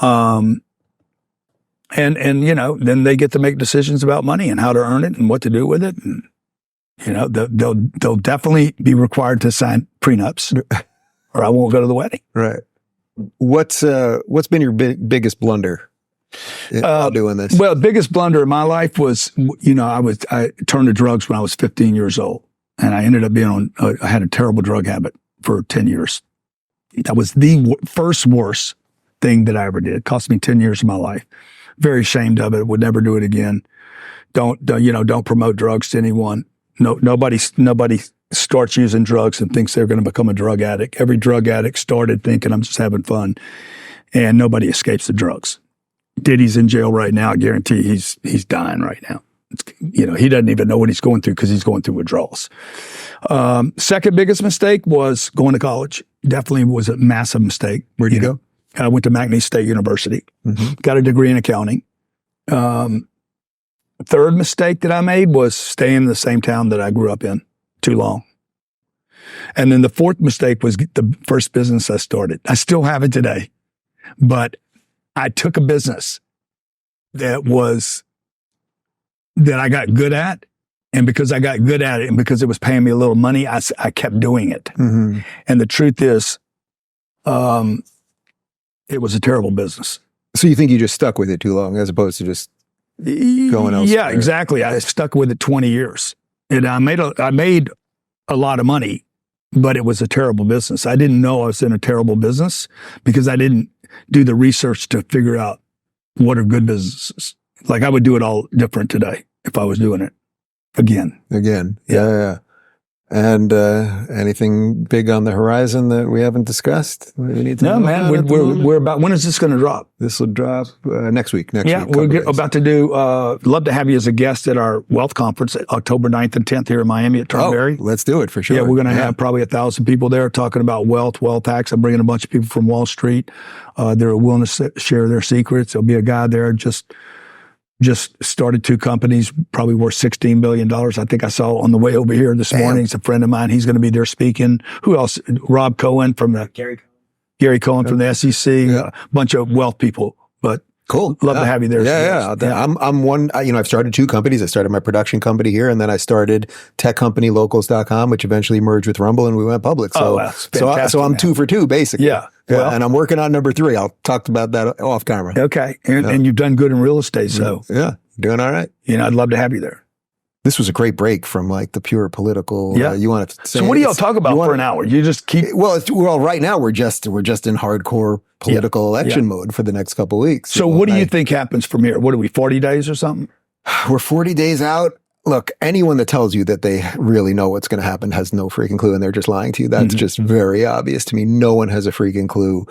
then they get to make decisions about money and how to earn it and what to do with it. And, they'll definitely be required to sign prenups or I won't go to the wedding. Right. What's been your biggest blunder doing this? Well, biggest blunder in my life was, I turned to drugs when I was 15 years old, and I ended up I had a terrible drug habit for 10 years. That was the first worst thing that I ever did. It cost me 10 years of my life. Very ashamed of it. Would never do it again. Don't promote drugs to anyone. No, nobody starts using drugs and thinks they're going to become a drug addict. Every drug addict started thinking I'm just having fun, and nobody escapes the drugs. Diddy's in jail right now. I guarantee he's dying right now. He doesn't even know what he's going through because he's going through withdrawals. Second biggest mistake was going to college. Definitely was a massive mistake. Where'd you go? I went to McNeese State University. Got a degree in accounting. Third mistake that I made was staying in the same town that I grew up in too long. And then the fourth mistake was the first business I started. I still have it today, but I took a business that I got good at. And because I got good at it and because it was paying me a little money, I kept doing it. And the truth is, it was a terrible business. So you think you just stuck with it too long as opposed to just going elsewhere? Yeah, exactly. I stuck with it 20 years and I made a lot of money, but it was a terrible business. I didn't know I was in a terrible business because I didn't do the research to figure out what are good businesses. Like I would do it all different today if I was doing it again. Yeah. And anything big on the horizon that we haven't discussed? We need to no, man. We're about. When is this going to drop? This will drop next week. Next week. We're about to do. Love to have you as a guest at our wealth conference, October 9th and 10th here in Miami at Turnberry. Oh, let's do it for sure. Yeah, we're going to have probably 1,000 people there talking about wealth hacks. I'm bringing a bunch of people from Wall Street. They're willing to share their secrets. There'll be a guy there just started 2 companies, probably worth $16 billion. I think I saw on the way over here this morning. He's a friend of mine. He's going to be there speaking. Who else? Rob Cohen from the Gary Cohen from the SEC. A bunch of wealth people. But cool. Love to have you there. Yeah. I'm one, I've started 2 companies. I started my production company here, and then I started tech company locals.com, which eventually merged with Rumble, and we went public. So, so I'm 2 for 2 basically. Yeah. Well, and I'm working on number 3. I'll talk about that off camera. Okay. And you've done good in real estate. So yeah, doing all right. I'd love to have you there. This was a great break from like the pure political. Yeah. You want to say, so what do y'all talk about for an hour? You just keep. Well, right now we're just in hardcore political election mode for the next couple of weeks. So what do you think happens from here? What are we, 40 days or something? We're 40 days out. Look, anyone that tells you that they really know what's going to happen has no freaking clue, and they're just lying to you. That's just very obvious to me. No one has a freaking clue.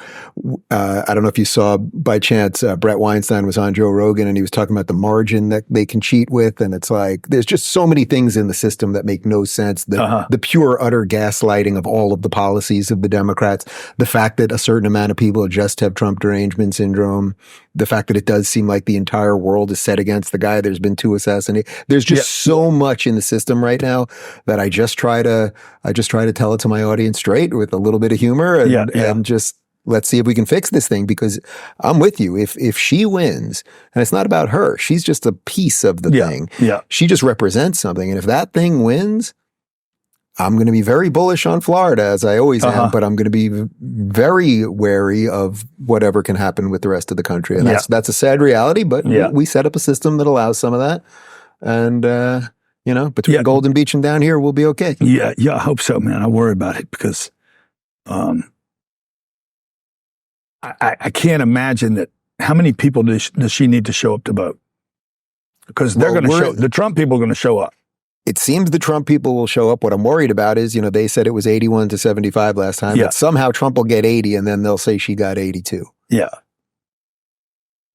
I don't know if you saw by chance, Brett Weinstein was on Joe Rogan, and he was talking about the margin that they can cheat with. And it's like, there's just so many things in the system that make no sense. The pure, utter gaslighting of all of the policies of the Democrats, the fact that a certain amount of people just have Trump derangement syndrome, the fact that it does seem like the entire world is set against the guy. There's been 2 assassinations. There's just so much in the system right now that I just try to tell it to my audience straight with a little bit of humor and just let's see if we can fix this thing, because I'm with you. If she wins, and it's not about her, she's just a piece of the thing. Yeah. She just represents something. And if that thing wins, I'm going to be very bullish on Florida, as I always am, but I'm going to be very wary of whatever can happen with the rest of the country. And that's a sad reality, but we set up a system that allows some of that. And, between Golden Beach and down here, we'll be okay. Yeah, I hope so, man. I worry about it because I can't imagine that. How many people does she need to show up to vote? Because they're going to show, the Trump people are going to show up. It seems the Trump people will show up. What I'm worried about is, they said it was 81 to 75 last time, but somehow Trump will get 80 and then they'll say she got 82. Yeah.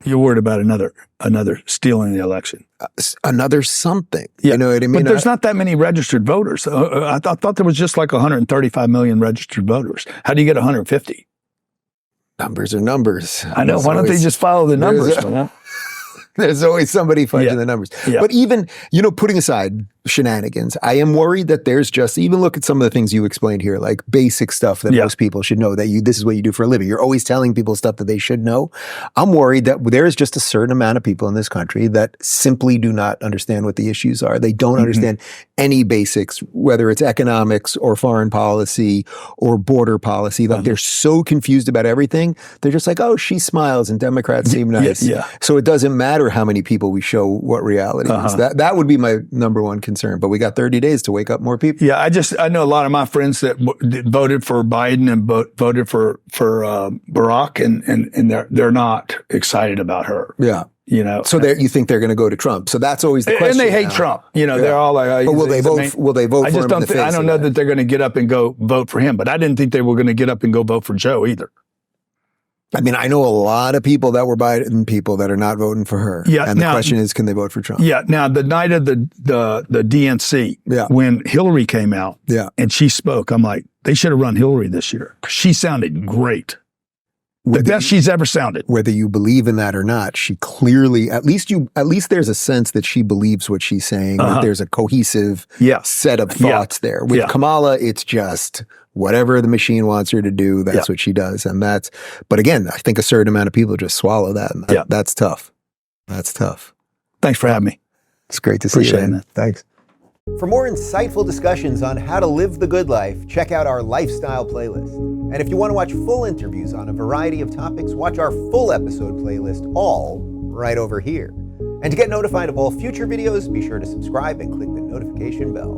You're worried about another stealing the election. Another something. Yeah. You know what I mean? But there's not that many registered voters. I thought there was just like 135 million registered voters. How do you get 150? Numbers are numbers. I know. Why don't they just follow the numbers? There's always somebody fudging the numbers. Yeah. But even, putting aside shenanigans, I am worried that there's just, even look at some of the things you explained here, like basic stuff that most people should know, that this is what you do for a living. You're always telling people stuff that they should know. I'm worried that there is just a certain amount of people in this country that simply do not understand what the issues are. They don't understand any basics, whether it's economics or foreign policy or border policy. Like they're so confused about everything. They're just like, oh, she smiles and Democrats seem nice. Yeah. So it doesn't matter how many people we show what reality is. That would be my number one concern. But we got 30 days to wake up more people. Yeah, I know a lot of my friends that voted for Biden and voted for Barack, and they're not excited about her. Yeah. So you think they're going to go to Trump? So that's always the question. And they hate Trump. They're all like, but will they vote? Will they vote for him? I don't know that they're going to get up and go vote for him. But I didn't think they were going to get up and go vote for Joe either. I mean, I know a lot of people that were Biden people that are not voting for her. Yeah. And the question is, can they vote for Trump? Yeah. Now, the night of the DNC, when Hillary came out and she spoke, I'm like, they should have run Hillary this year. She sounded great. The best she's ever sounded. Whether you believe in that or not, she clearly, at least there's a sense that she believes what she's saying, that there's a cohesive set of thoughts there. With Kamala, it's just whatever the machine wants her to do, that's what she does. And but again, I think a certain amount of people just swallow that. And that's tough. That's tough. Thanks for having me. It's great to see you, man. Thanks. For more insightful discussions on how to live the good life, check out our lifestyle playlist. And if you want to watch full interviews on a variety of topics, watch our full episode playlist, all right over here. And to get notified of all future videos, be sure to subscribe and click the notification bell.